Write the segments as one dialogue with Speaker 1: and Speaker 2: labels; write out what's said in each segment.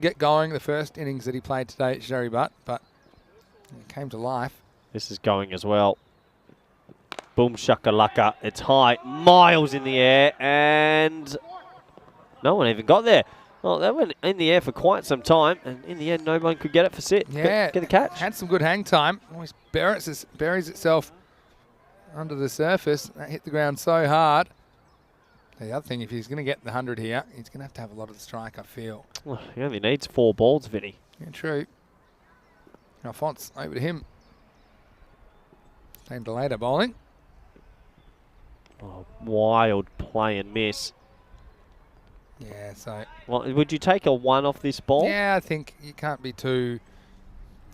Speaker 1: get going the first innings that he played today at Sherry Butt, but it came to life.
Speaker 2: This is going as well. Boom shakalaka. It's high, miles in the air, and no one even got there. Well, that went in the air for quite some time, and in the end, no one could get it for sit.
Speaker 1: Yeah,
Speaker 2: get the catch.
Speaker 1: Had some good hang time. Always buries itself under the surface. That hit the ground so hard. The other thing, if he's going to get the 100 here, he's going to have a lot of the strike, I feel.
Speaker 2: Well, he only needs 4 balls, Vinny.
Speaker 1: Yeah, true. Alphonse, over to him. Same later bowling.
Speaker 2: Oh, wild play and miss.
Speaker 1: Yeah, so...
Speaker 2: Well, would you take a 1 off this ball?
Speaker 1: Yeah, I think you can't be too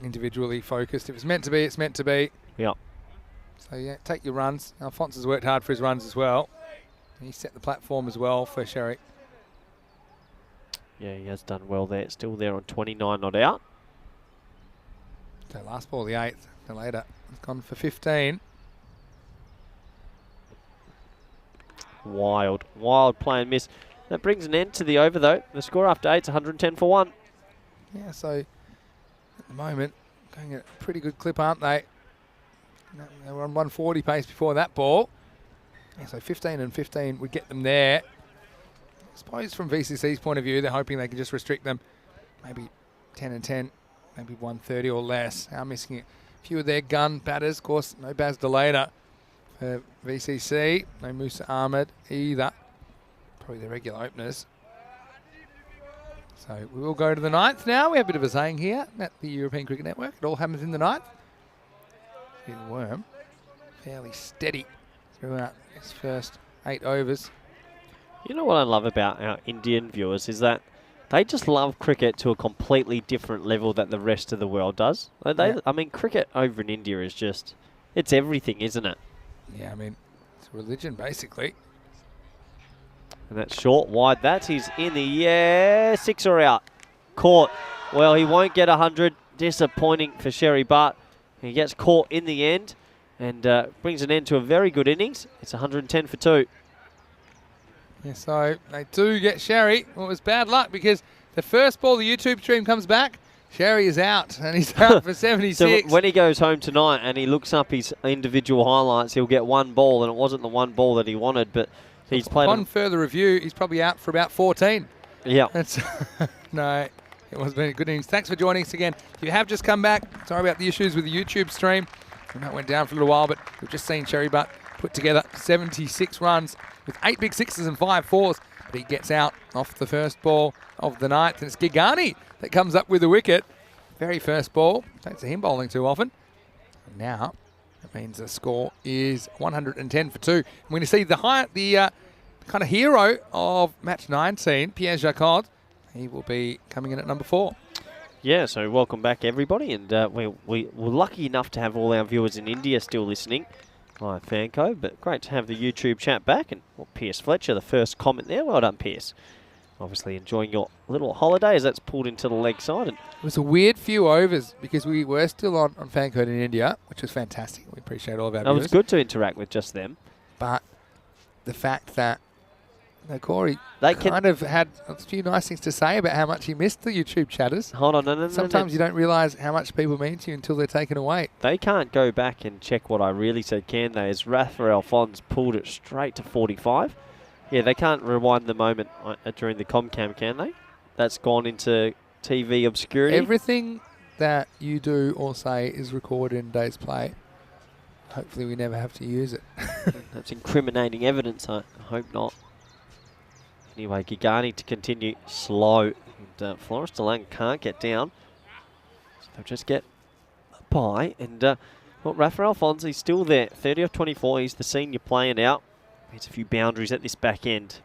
Speaker 1: individually focused. If it's meant to be, it's meant to be.
Speaker 2: Yeah.
Speaker 1: So, yeah, take your runs. Alphonse has worked hard for his runs as well. He set the platform as well for Sherry.
Speaker 2: Yeah, he has done well there. Still there on 29, not out.
Speaker 1: So last ball, the 8th. The later, has gone for 15.
Speaker 2: Wild play and miss. That brings an end to the over, though. The score after 8 is 110 for 1.
Speaker 1: Yeah, so at the moment, going at a pretty good clip, aren't they? They were on 140 pace before that ball. Yeah, so 15 and 15 would get them there. I suppose from VCC's point of view, they're hoping they can just restrict them. Maybe 10 and 10, maybe 130 or less. Now missing a few of their gun batters. Of course, no Baz Delader for VCC. No Musa Ahmed either. Probably the regular openers. So we will go to the 9th now. We have a bit of a saying here at the European Cricket Network. It all happens in the 9th. See the worm. Fairly steady throughout his first 8 overs.
Speaker 2: You know what I love about our Indian viewers is that they just love cricket to a completely different level that the rest of the world does. I mean, cricket over in India is just, it's everything, isn't it?
Speaker 1: Yeah, I mean, it's a religion, basically.
Speaker 2: And that's short, wide. He's in the air. 6 are out. Caught. Well, he won't get 100. Disappointing for Sherry Butt. He gets caught in the end and brings an end to a very good innings. It's 110 for 2.
Speaker 1: Yeah, so they do get Sherry. Well, it was bad luck because the first ball, the YouTube stream comes back. Sherry is out, and he's out for 76.
Speaker 2: So when he goes home tonight and he looks up his individual highlights, he'll get 1 ball, and it wasn't the 1 ball that he wanted, but he's played
Speaker 1: on further review. He's probably out for about 14.
Speaker 2: Yeah.
Speaker 1: That's no, it was been a good innings. Thanks for joining us again. If you have just come back, sorry about the issues with the YouTube stream. And that went down for a little while, but we've just seen Sherry Butt put together 76 runs with 8 big 6s and 5 4s. But he gets out off the first ball of the night, and it's Gigani that comes up with the wicket. Very first ball. Don't see him bowling too often. And now that means the score is 110 for 2. And we're going to see the kind of hero of match 19, Pierre Jacquot. He will be coming in at number 4.
Speaker 2: Yeah, so welcome back, everybody. And we were lucky enough to have all our viewers in India still listening via FanCode, but great to have the YouTube chat back. And Pierce Fletcher, the first comment there. Well done, Pierce. Obviously enjoying your little holiday as that's pulled into the leg side. And
Speaker 1: it was a weird few overs because we were still on FanCode in India, which was fantastic. We appreciate all of our viewers.
Speaker 2: It was good to interact with just them.
Speaker 1: But the fact that Corey kind of had a few nice things to say about how much he missed the YouTube chatters.
Speaker 2: Hold on, no.
Speaker 1: Sometimes you don't realise how much people mean to you until they're taken away.
Speaker 2: They can't go back and check what I really said, can they? As Rafael Alphonse pulled it straight to 45. Yeah, they can't rewind the moment during the Comcam, can they? That's gone into TV obscurity.
Speaker 1: Everything that you do or say is recorded in Day's Play. Hopefully we never have to use it.
Speaker 2: That's incriminating evidence. I hope not. Anyway, Gigani to continue slow. And Flores DeLang can't get down. So they'll just get by. And Rafael Alphonse, he's still there. 30 of 24. He's the senior playing out. Needs a few boundaries at this back end.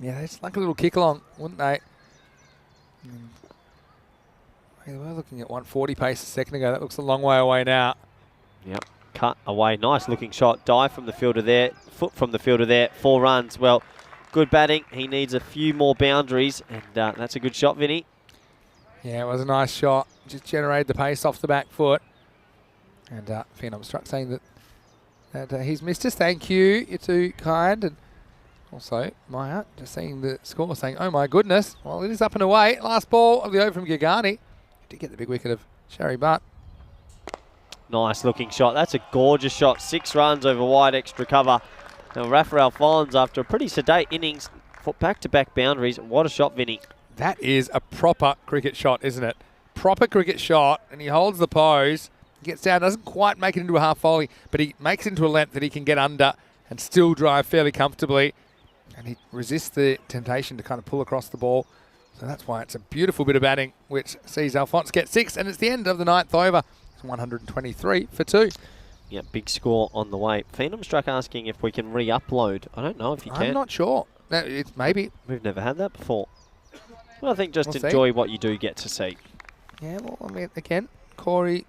Speaker 1: Yeah, it's like a little kick along, wouldn't they? They were looking at 140 pace a second ago. That looks a long way away now.
Speaker 2: Yep, cut away. Nice looking shot. Dive from the fielder there. Foot from the fielder there. 4 runs. Well, good batting. He needs a few more boundaries. And that's a good shot, Vinny. Yeah,
Speaker 1: it was a nice shot. Just generated the pace off the back foot. And Phenom Struck saying that he's missed us. Thank you. You're too kind. And Also, Maya just seeing the score, saying, oh my goodness. Well, it is up and away. Last ball of the over from Gagani. Did get the big wicket of Sherry Butt.
Speaker 2: Nice looking shot. That's a gorgeous shot. 6 runs over wide extra cover. Now Rafael Fons, after a pretty sedate innings, for back-to-back boundaries. What a shot, Vinny.
Speaker 1: That is a proper cricket shot, isn't it? Proper cricket shot, and he holds the pose. He gets down, doesn't quite make it into a half volley, but he makes it into a length that he can get under and still drive fairly comfortably. And he resists the temptation to kind of pull across the ball. So that's why it's a beautiful bit of batting, which sees Alphonse get 6, and it's the end of the 9th over. It's 123 for 2.
Speaker 2: Yeah, big score on the way. Phenom Struck asking if we can re-upload. I don't know if you can.
Speaker 1: I'm not sure. No, it's maybe.
Speaker 2: We've never had that before. Well, I think just
Speaker 1: We'll
Speaker 2: enjoy what you do get to see.
Speaker 1: Yeah, well, I mean, again, Corey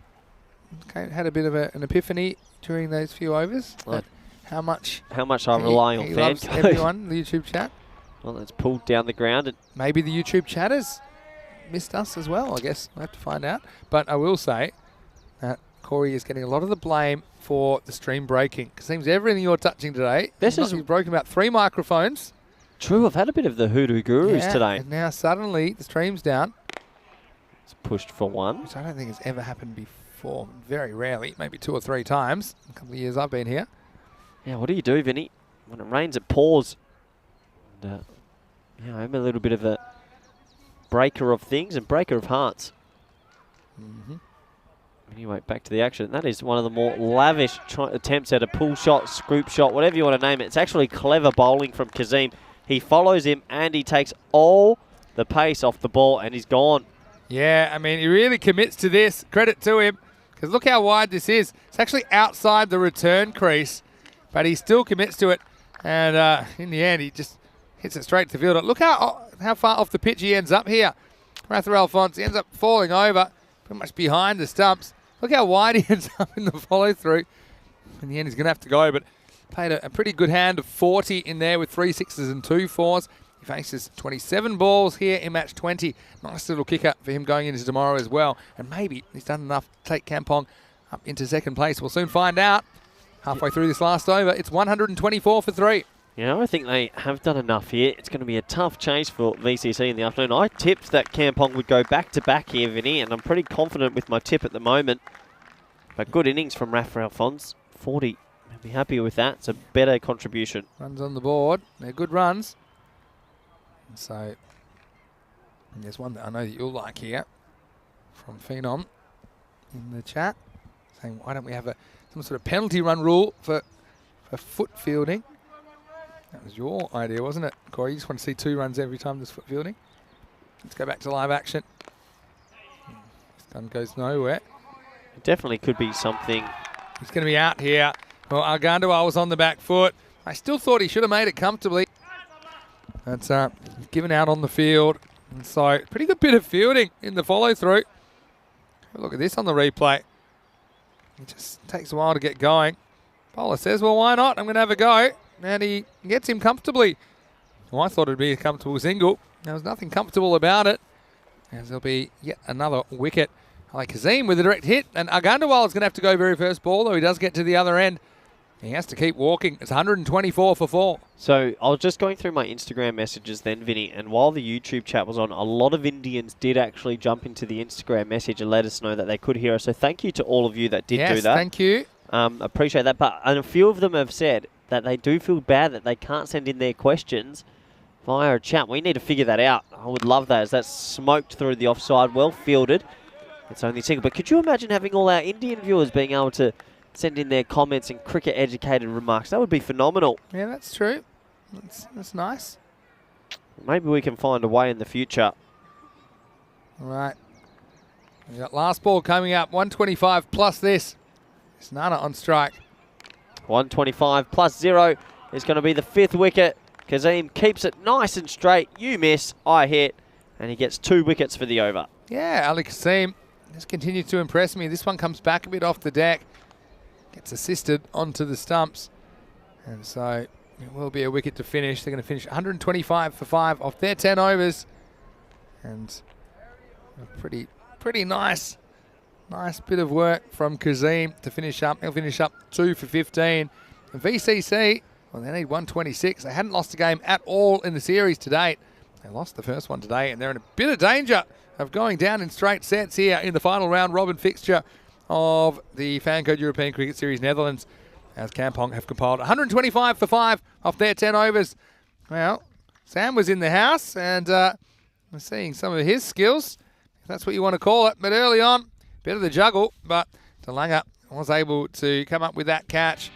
Speaker 1: had a bit of an epiphany during those few overs.
Speaker 2: Right.
Speaker 1: How much
Speaker 2: I rely on
Speaker 1: he loves
Speaker 2: FanCode.
Speaker 1: everyone, the YouTube chat.
Speaker 2: Well, it's pulled down the ground. And
Speaker 1: Maybe the YouTube chatters missed us as well, I guess. We'll have to find out. But I will say that Corey is getting a lot of the blame for the stream breaking. It seems everything you're touching today, he's broken about 3 microphones.
Speaker 2: True, I've had a bit of the Hoodoo Gurus today.
Speaker 1: And now suddenly the stream's down.
Speaker 2: It's pushed for 1.
Speaker 1: Which I don't think has ever happened before. Very rarely, maybe 2 or 3 times in a couple of years I've been here.
Speaker 2: Yeah, what do you do, Vinny? When it rains, it pours. And, yeah, I'm a little bit of a breaker of things and breaker of hearts. Anyway, back to the action. That is one of the more lavish attempts at a pull shot, scoop shot, whatever you want to name it. It's actually clever bowling from Kazim. He follows him and he takes all the pace off the ball and he's gone.
Speaker 1: Yeah, I mean, he really commits to this. Credit to him, because look how wide this is. It's actually outside the return crease, but he still commits to it. And in the end, he just hits it straight to the fielder. Look how far off the pitch he ends up here. Rafael Alphonse, he ends up falling over, pretty much behind the stumps. Look how wide he ends up in the follow-through. In the end, he's going to have to go, but played a pretty good hand of 40 in there with 3 6s and 2 4s. He faces 27 balls here in match 20. Nice little kicker for him going into tomorrow as well. And maybe he's done enough to take Kampong up into second place. We'll soon find out. Halfway through this last over, it's 124 for 3.
Speaker 2: Yeah, I think they have done enough here. It's going to be a tough chase for VCC in the afternoon. I tipped that Kampong would go back-to-back here, Vinny, and I'm pretty confident with my tip at the moment. But good innings from Rafael Fons. 40. I'll be happy with that. It's a better contribution.
Speaker 1: Runs on the board. They're good runs. And so, there's one that I know that you'll like here from Phenom in the chat, saying, why don't we have some sort of penalty run rule for foot fielding? That was your idea, wasn't it, Corey? You just want to see 2 runs every time there's foot fielding. Let's go back to live action. This gun goes nowhere.
Speaker 2: It definitely could be something.
Speaker 1: He's going to be out here. Well, Argandawal was on the back foot. I still thought he should have made it comfortably. That's given out on the field. And so, pretty good bit of fielding in the follow-through. Look at this on the replay. It just takes a while to get going. Bowler says, well, why not? I'm going to have a go. And he gets him comfortably. Well, I thought it'd be a comfortable single. There was nothing comfortable about it. As there'll be yet another wicket. Like Kazim with a direct hit. And Argandawal is going to have to go very first ball, though he does get to the other end. He has to keep walking. It's 124 for 4.
Speaker 2: So I was just going through my Instagram messages then, Vinny, and while the YouTube chat was on, a lot of Indians did actually jump into the Instagram message and let us know that they could hear us. So thank you to all of you that did do that.
Speaker 1: Yes, thank you.
Speaker 2: Appreciate that. But a few of them have said that they do feel bad that they can't send in their questions via a chat. We need to figure that out. I would love that, as that's smoked through the offside, well fielded. It's only single. But could you imagine having all our Indian viewers being able to send in their comments and cricket-educated remarks? That would be phenomenal.
Speaker 1: Yeah, that's true. That's nice.
Speaker 2: Maybe we can find a way in the future.
Speaker 1: All right. We got last ball coming up. 125 plus this. It's Nana on strike.
Speaker 2: 125 plus 0 is going to be the 5th wicket. Kazim keeps it nice and straight. You miss, I hit, and he gets 2 wickets for the over.
Speaker 1: Yeah, Ali Kazim just continues to impress me. This one comes back a bit off the deck. Gets assisted onto the stumps. And so it will be a wicket to finish. They're going to finish 125 for 5 off their 10 overs. And a pretty nice bit of work from Kazim to finish up. He'll finish up 2 for 15. And VCC, Well, they need 126. They hadn't lost a game at all in the series to date. They lost the first one today, and they're in a bit of danger of going down in straight sets here in the final round robin fixture of the FanCode European Cricket Series Netherlands, as Kampong have compiled 125 for 5 off their 10 overs. Well, Sam was in the house, and we're seeing some of his skills, if that's what you want to call it. But early on, bit of the juggle, but DeLange was able to come up with that catch,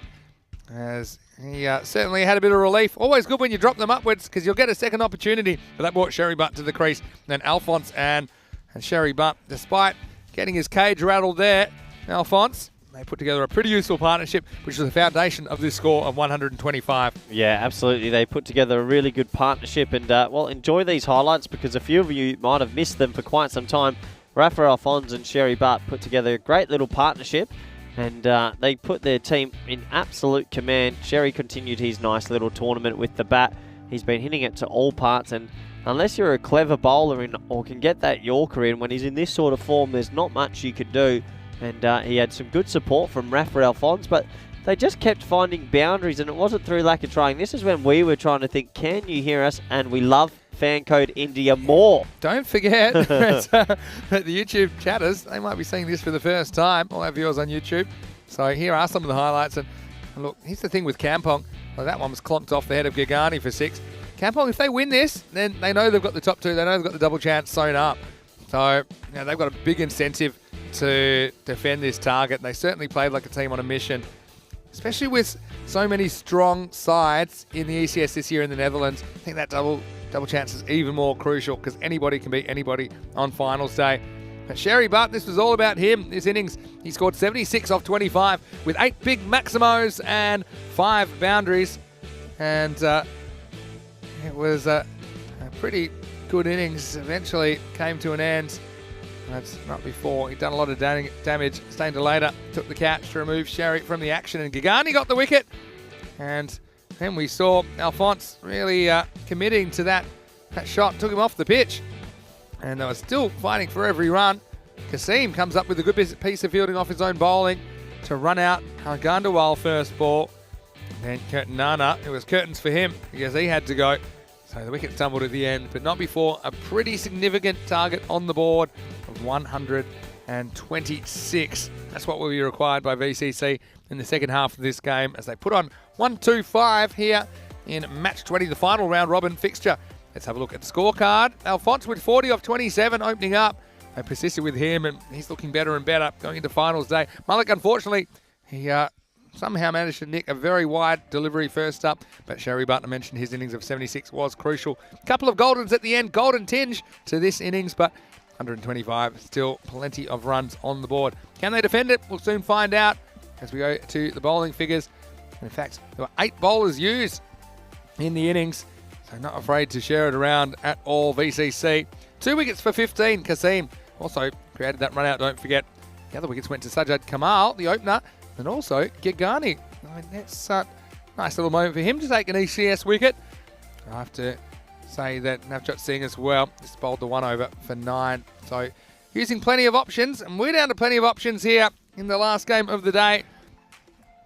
Speaker 1: as he certainly had a bit of relief. Always good when you drop them upwards, because you'll get a second opportunity. But that brought Sherry Butt to the crease. And then Alphonse and Sherry Butt, despite getting his cage rattled there, Alphonse, they put together a pretty useful partnership, which is the foundation of this score of 125.
Speaker 2: Yeah, absolutely. They put together a really good partnership. And, well, enjoy these highlights, because a few of you might have missed them for quite some time. Rafa Alphonse and Sherry Butt put together a great little partnership. And they put their team in absolute command. Sherry continued his nice little tournament with the bat. He's been hitting it to all parts, and unless you're a clever bowler or can get that Yorker in, when he's in this sort of form, there's not much you could do. And he had some good support from Rafa Alphonse, but they just kept finding boundaries, and it wasn't through lack of trying. This is when we were trying to think, can you hear us? And we love FanCode India more.
Speaker 1: Don't forget that the YouTube chatters, they might be seeing this for the first time, all our viewers on YouTube. So here are some of the highlights. And look, here's the thing with Kampong. Well, that one was clonked off the head of Gagani for 6. Kampong, if they win this, then they know they've got the top 2. They know they've got the double chance sewn up. So they've got a big incentive to defend this target. They certainly played like a team on a mission, especially with so many strong sides in the ECS this year in the Netherlands. I think that double chance is even more crucial, because anybody can beat anybody on finals day. But Sherry Butt, this was all about him. This innings, he scored 76 off 25 with 8 big maximos and 5 boundaries. And it was a pretty good innings. Eventually came to an end. That's not before. He'd done a lot of damage. Stained later took the catch to remove Sherry from the action, and Gagani got the wicket. And then we saw Alphonse really committing to that shot, took him off the pitch. And they were still fighting for every run. Kasim comes up with a good piece of fielding off his own bowling to run out Gandawal first ball. And then Curtin Nana, it was curtains for him because he had to go. So the wicket tumbled at the end, but not before a pretty significant target on the board of 126. That's what will be required by VCC in the second half of this game, as they put on 125 here in match 20, the final round robin fixture. Let's have a look at the scorecard. Alphonse with 40 off 27 opening up. They persisted with him, and he's looking better and better going into finals day. Malik, unfortunately, he somehow managed to nick a very wide delivery first up, but Sherry Butler mentioned his innings of 76 was crucial. A couple of goldens at the end, golden tinge to this innings, but 125, still plenty of runs on the board. Can they defend it? We'll soon find out as we go to the bowling figures. In fact, there were 8 bowlers used in the innings, so not afraid to share it around at all. VCC, 2 wickets for 15. Kasim also created that run out, don't forget. The other wickets went to Sajjad Kamal, the opener, and also Gagani. I mean, that's a nice little moment for him to take an ECS wicket. I have to say that Navjot Singh as well just bowled the 1 over for 9. So using plenty of options, and we're down to plenty of options here in the last game of the day,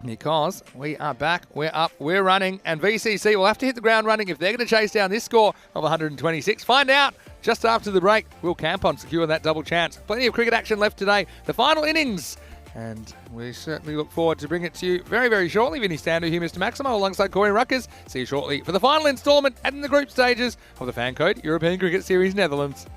Speaker 1: because we are back, we're up, we're running, and VCC will have to hit the ground running if they're going to chase down this score of 126. Find out just after the break. Will Kampong secure that double chance? Plenty of cricket action left today. The final innings, and we certainly look forward to bring it to you very, very shortly. Vinny Standu here, Mr. Maximo, alongside Corey Ruckers. See you shortly for the final instalment and in the group stages of the FanCode European Cricket Series Netherlands.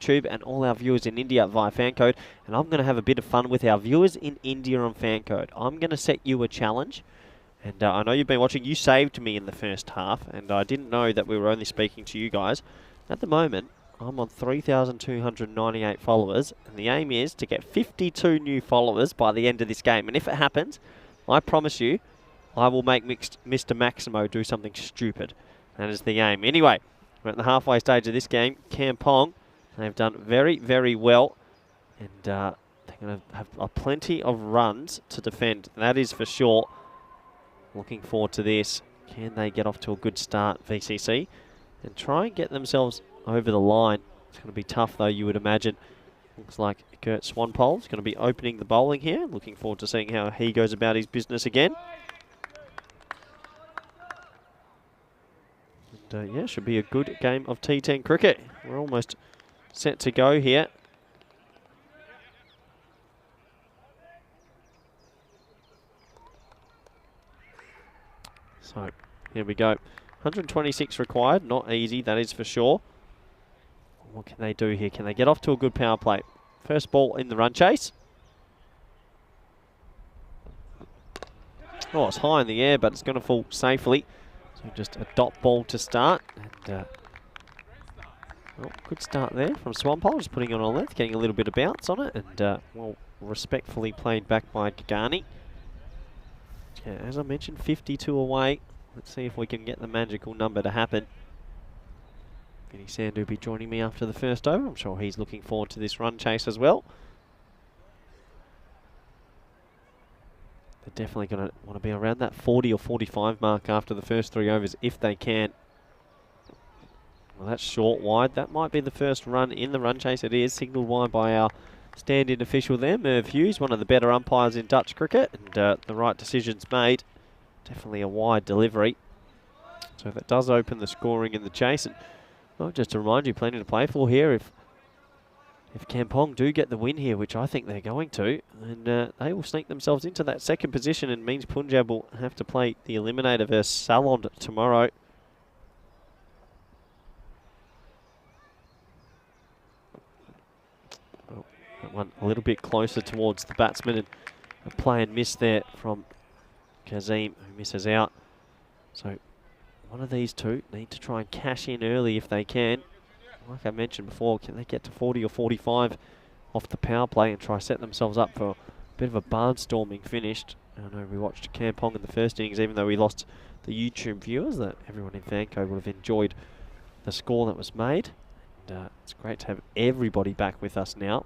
Speaker 2: YouTube and all our viewers in India via FanCode. And I'm going to have a bit of fun with our viewers in India on FanCode. I'm going to set you a challenge. And I know you've been watching. You saved me in the first half, and I didn't know that we were only speaking to you guys. At the moment, I'm on 3,298 followers, and the aim is to get 52 new followers by the end of this game. And if it happens, I promise you, I will make Mr. Maximo do something stupid. That is the aim. Anyway, we're at the halfway stage of this game. Kampong, they've done very, very well, and they're going to have plenty of runs to defend. That is for sure. Looking forward to this. Can they get off to a good start, VCC, and try and get themselves over the line? It's going to be tough, though, you would imagine. Looks like Gert Swanpole is going to be opening the bowling here. Looking forward to seeing how he goes about his business again. And yeah, should be a good game of T10 cricket. We're almost set to go here. So, here we go. 126 required. Not easy, that is for sure. What can they do here? Can they get off to a good power play? First ball in the run chase. Oh, it's high in the air, but it's going to fall safely. So just a dot ball to start. And well, good start there from Swampole. Just putting it on length, getting a little bit of bounce on it. And well, respectfully played back by Gagani. As I mentioned, 52 away. Let's see if we can get the magical number to happen. Vinny Sandhu will be joining me after the first over. I'm sure he's looking forward to this run chase as well. They're definitely going to want to be around that 40 or 45 mark after the first 3 overs if they can. Well, that's short wide. That might be the first run in the run chase. It is signalled wide by our stand-in official there, Merv Hughes, one of the better umpires in Dutch cricket, and the right decisions made. Definitely a wide delivery. So that does open the scoring in the chase. And well, just to remind you, plenty to play for here. If Kampong do get the win here, which I think they're going to, and they will sneak themselves into that second position, and means Punjab will have to play the eliminator versus Salond tomorrow. That one a little bit closer towards the batsman, and a play and miss there from Kazim, who misses out. So one of these two need to try and cash in early if they can. Like I mentioned before, can they get to 40 or 45 off the power play and try set themselves up for a bit of a barnstorming finish? I know we watched Kampong in the first innings, even though we lost the YouTube viewers, that everyone in FanCode would have enjoyed the score that was made. And it's great to have everybody back with us now.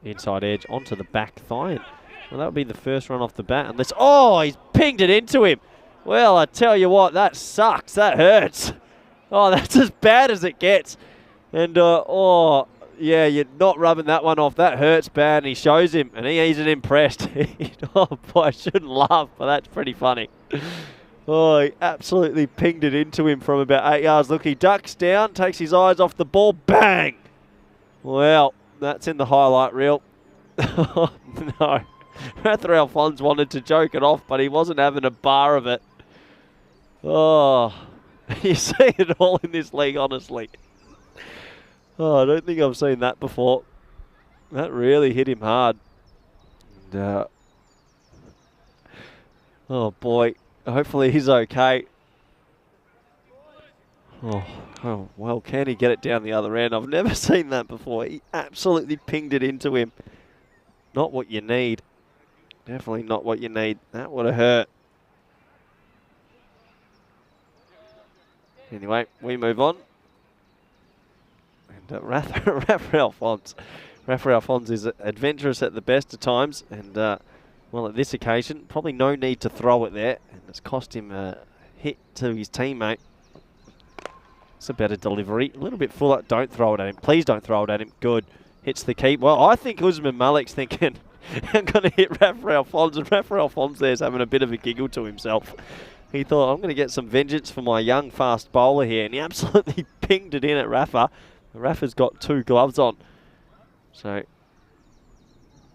Speaker 2: Inside edge onto the back thigh. And, well, that would be the first run off the bat. Unless, oh, he's pinged it into him. Well, I tell you what, that sucks. That hurts. Oh, that's as bad as it gets. And, oh, yeah, you're not rubbing that one off. That hurts bad. And he shows him, and he isn't impressed. Oh, boy, I shouldn't laugh, but that's pretty funny. Oh, he absolutely pinged it into him from about 8 yards. Look, he ducks down, takes his eyes off the ball. Bang! Well, that's in the highlight reel. No. Rather Alphonse wanted to joke it off, but he wasn't having a bar of it. Oh, you see it all in this league, honestly. Oh, I don't think I've seen that before. That really hit him hard. And, oh, boy. Hopefully he's okay. Oh, well, can he get it down the other end? I've never seen that before. He absolutely pinged it into him. Not what you need. Definitely not what you need. That would have hurt. Anyway, we move on. And Rafael Alphonse is adventurous at the best of times. And, well, at this occasion, probably no need to throw it there. And it's cost him a hit to his teammate. It's a better delivery. A little bit fuller. Don't throw it at him. Please don't throw it at him. Good. Hits the keep. Well, I think Usman Malik's thinking, I'm going to hit Rafael Alphonse. And Rafael Alphonse there's having a bit of a giggle to himself. He thought, I'm going to get some vengeance for my young fast bowler here. And he absolutely pinged it in at Rafa. Rafa's got 2 gloves on. So, a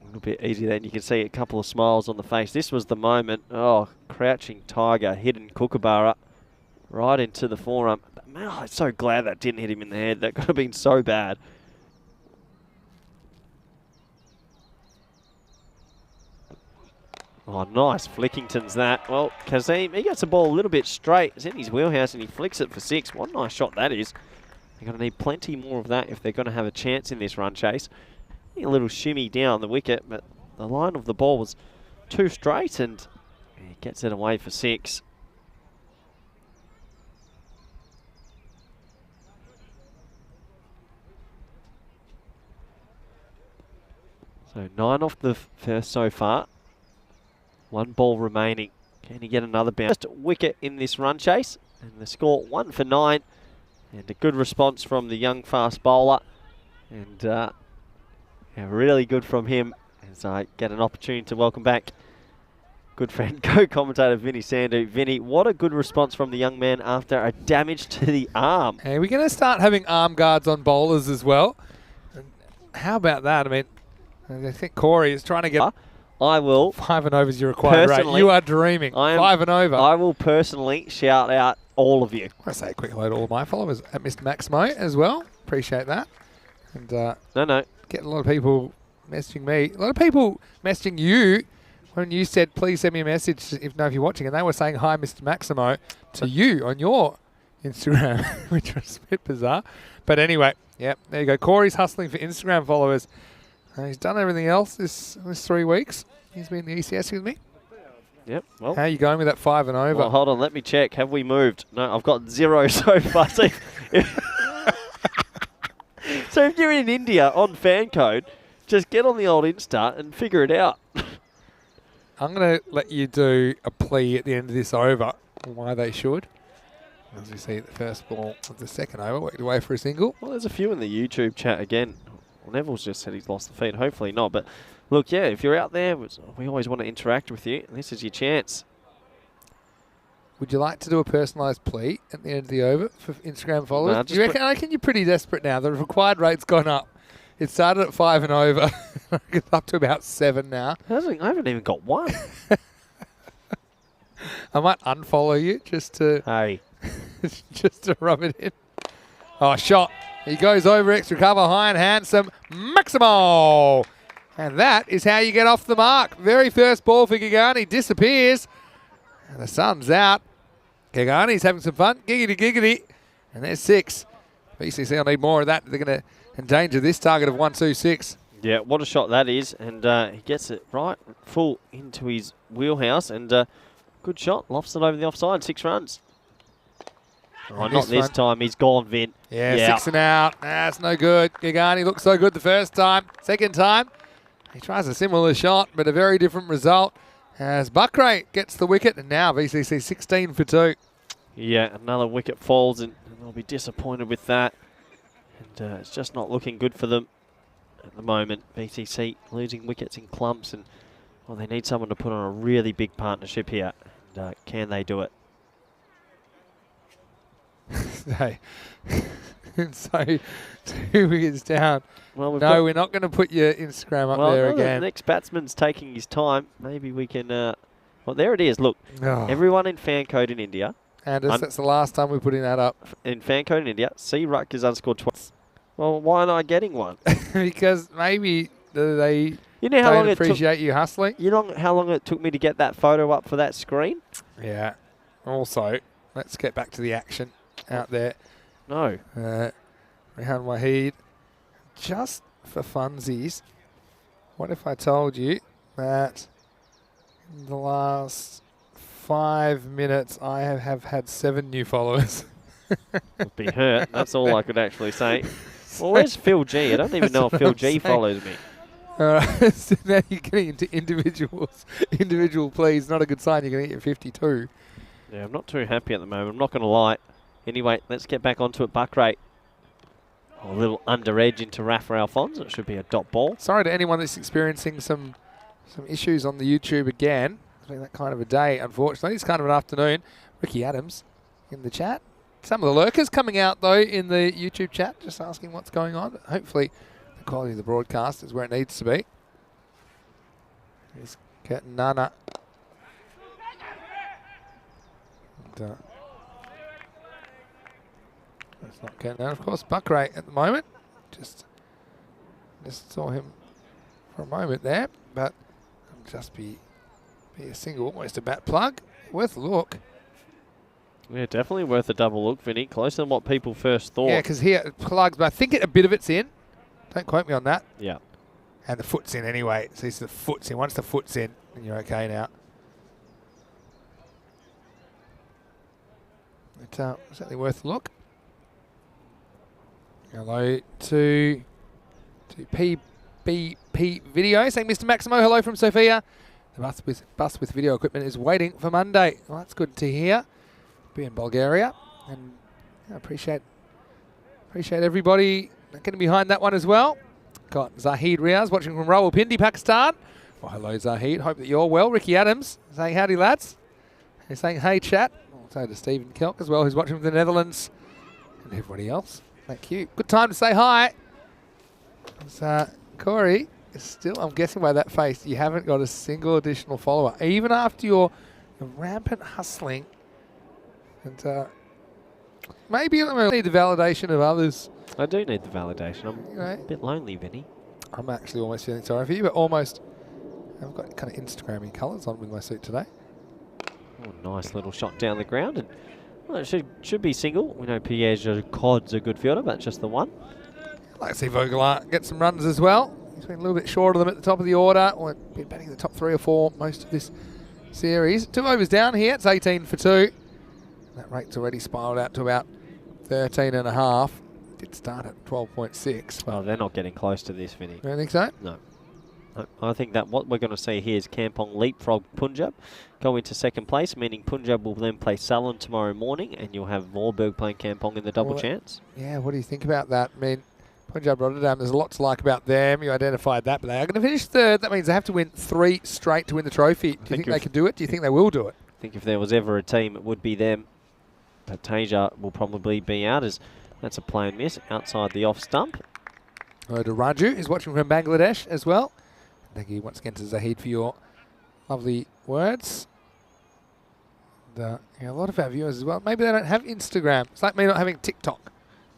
Speaker 2: little bit easy then. You can see a couple of smiles on the face. This was the moment. Oh, crouching tiger, hidden kookaburra. Right into the forearm. Man, I'm so glad that didn't hit him in the head. That could have been so bad. Oh, nice. Flickington's that. Well, Kazim, he gets the ball a little bit straight. It's in his wheelhouse and he flicks it for 6. What a nice shot that is. They're going to need plenty more of that if they're going to have a chance in this run chase. A little shimmy down the wicket, but the line of the ball was too straight and he gets it away for 6. So 9 off the first so far. 1 ball remaining. Can he get another bounce? First wicket in this run chase. And the score 1 for 9. And a good response from the young fast bowler. And yeah, really good from him. As I get an opportunity to welcome back good friend, co-commentator Vinny Sandhu. Vinny, what a good response from the young man after a damage to the arm.
Speaker 1: Hey, we're going to start having arm guards on bowlers as well. How about that? I mean, I think Corey is trying to get...
Speaker 2: I will.
Speaker 1: 5 and over is your required rate. You are dreaming. 5 and over.
Speaker 2: I will personally shout out all of you.
Speaker 1: I want to say a quick hello to all my followers at Mr. Maximo as well. Appreciate that. And
Speaker 2: no.
Speaker 1: Getting a lot of people messaging me. A lot of people messaging you when you said, please send me a message if you're watching. And they were saying, hi, Mr. Maximo, to you on your Instagram, which was a bit bizarre. But anyway, yep, there you go. Corey's hustling for Instagram followers. He's done everything else this 3 weeks. He's been in the ECS with me.
Speaker 2: Yep. Well,
Speaker 1: how are you going with that 5 and over?
Speaker 2: Well, hold on. Let me check. Have we moved? No, I've got 0 so far. So if you're in India on FanCode, just get on the old Insta and figure it out.
Speaker 1: I'm going to let you do a plea at the end of this over on why they should. As we see the first ball of the second over, worked away for a single.
Speaker 2: Well, there's a few in the YouTube chat again. Well, Neville's just said he's lost the feed. Hopefully not. But look, yeah, if you're out there, we always want to interact with you. This is your chance.
Speaker 1: Would you like to do a personalised plea at the end of the over for Instagram followers?
Speaker 2: No,
Speaker 1: do you reckon? I reckon you're pretty desperate now. The required rate's gone up. It started at 5 and over. It's up to about 7 now.
Speaker 2: I haven't even got 1.
Speaker 1: I might unfollow you just to just to rub it in. Oh, shot. He goes over extra cover, high and handsome. Maximo! And that is how you get off the mark. Very first ball for Gigani disappears. And the sun's out. Gigani's having some fun. Giggity, giggity. And there's 6. BCC will need more of that. They're going to endanger this target of 126.
Speaker 2: Yeah, what a shot that is. And he gets it right full into his wheelhouse. And good shot. Lofts it over the offside. 6 runs. Oh, not this time. He's gone, Vin.
Speaker 1: Yeah, 6 and out. That's no good. Gigani looked so good the first time. Second time, he tries a similar shot, but a very different result. As Buckray gets the wicket, and now VCC 16 for 2.
Speaker 2: Yeah, another wicket falls, and they'll be disappointed with that. And it's just not looking good for them at the moment. VCC losing wickets in clumps, and well, they need someone to put on a really big partnership here. And can they do it?
Speaker 1: So 2 wickets down. Well, we're not going to put your Instagram up there again.
Speaker 2: The next batsman's taking his time. Maybe we can... well, there it is. Look, everyone in FanCode in India.
Speaker 1: Anders, that's the last time we're putting that up.
Speaker 2: In FanCode in India, see Rutgers underscore 12. Well, why am I getting one?
Speaker 1: Because maybe they
Speaker 2: how long
Speaker 1: don't appreciate you hustling.
Speaker 2: You know how long it took me to get that photo up for that screen?
Speaker 1: Yeah. Also, let's get back to the action out there.
Speaker 2: No.
Speaker 1: Rehan Waheed, just for funsies, what if I told you that in the last 5 minutes I have had 7 new followers?
Speaker 2: Would be hurt. That's all I could actually say. Well, where's Phil G? I don't even know if Phil G follows me.
Speaker 1: All right, so now you're getting into individual pleas. Not a good sign. You're going to get 52.
Speaker 2: Yeah, I'm not too happy at the moment. I'm not going to lie. Anyway, let's get back onto it. Buckrate. A little under edge into Rafa Alphonse. It should be a dot ball.
Speaker 1: Sorry to anyone that's experiencing some issues on the YouTube again. It's been that kind of a day, unfortunately. It's kind of an afternoon. Ricky Adams in the chat. Some of the lurkers coming out, though, in the YouTube chat, just asking what's going on. But hopefully the quality of the broadcast is where it needs to be. Here's Curtin Nana. And, That's not getting out. Of course, Buckrate at the moment. Just saw him for a moment there, but it'll just be a single, almost a bat plug. Worth a look.
Speaker 2: Yeah, definitely worth a double look, Vinny. Closer than what people first thought.
Speaker 1: Yeah, because here it plugs, but I think a bit of it's in. Don't quote me on that.
Speaker 2: Yeah.
Speaker 1: And the foot's in anyway. So the foot's in. Once the foot's in, then you're okay now. It's certainly worth a look. Hello to PBP Video saying, Mr. Maximo, hello from Sofia. The bus with video equipment is waiting for Monday. Well, that's good to hear. Be in Bulgaria, and I appreciate everybody getting behind that one as well. Got Zahid Riaz watching from Rawalpindi, Pakistan. Well, hello Zahid, hope that you're well. Ricky Adams saying howdy lads. He's saying hey chat. Also to Stephen Kelk as well, who's watching from the Netherlands, and everybody else. Thank you. Good time to say hi. Corey is still, I'm guessing by that face, you haven't got a single additional follower, even after your rampant hustling. And maybe I need the validation of others.
Speaker 2: I do need the validation. I'm a bit lonely, Vinny.
Speaker 1: I'm actually almost feeling sorry for you, but almost. I've got kind of Instagram-y colours on with my suit today.
Speaker 2: Oh, nice little shot down the ground. And well, it should be single. We know Pierre Cod's a good fielder, but just the one.
Speaker 1: I'd like to see Vogelaar get some runs as well. He's been a little bit short of them at the top of the order. Been batting the top 3 or 4 most of this series. 2 overs down here. It's 18 for 2. That rate's already spiraled out to about 13.5. Did start at 12.6.
Speaker 2: Oh, they're not getting close to this, Vinny.
Speaker 1: You don't think so?
Speaker 2: No. I think that what we're going to see here is Kampong leapfrog Punjab, go into second place, meaning Punjab will then play Salon tomorrow morning, and you'll have Vorberg playing Kampong in the double chance. Yeah,
Speaker 1: what do you think about that? I mean, Punjab Rotterdam, there's a lot to like about them. You identified that, but they are going to finish third. That means they have to win 3 straight to win the trophy. Do you think they can do it? Do you think they will do it?
Speaker 2: I think if there was ever a team, it would be them. But Tasia will probably be out, as that's a play and miss outside the off stump.
Speaker 1: Hello to Raju, who's watching from Bangladesh as well. Thank you once again to Zahid for your lovely words. And, a lot of our viewers as well. Maybe they don't have Instagram. It's like me not having TikTok.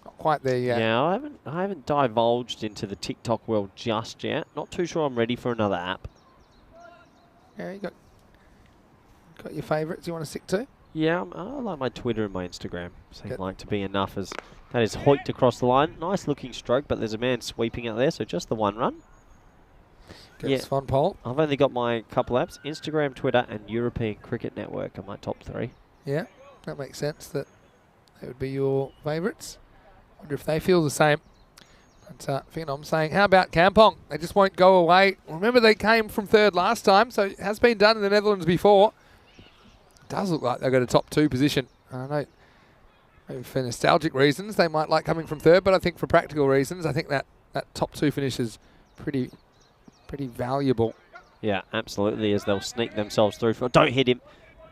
Speaker 1: Not quite there yet.
Speaker 2: Yeah, I haven't divulged into the TikTok world just yet. Not too sure I'm ready for another app.
Speaker 1: Yeah, you got your favourites you want to stick to?
Speaker 2: Yeah, I like my Twitter and my Instagram. Seem like to be enough, as that is hoiked across the line. Nice looking stroke, but there's a man sweeping out there, so just the one run.
Speaker 1: Gets fun poll.
Speaker 2: I've only got my couple apps, Instagram, Twitter, and European Cricket Network are my top 3.
Speaker 1: Yeah, that makes sense that they would be your favourites. Wonder if they feel the same. But Phenom saying, how about Kampong? They just won't go away. Remember, they came from 3rd last time, so it has been done in the Netherlands before. It does look like they've got a top 2 position. I don't know, maybe for nostalgic reasons, they might like coming from 3rd, but I think for practical reasons, I think that top 2 finish is pretty valuable.
Speaker 2: Yeah, absolutely, as they'll sneak themselves through. Don't hit him.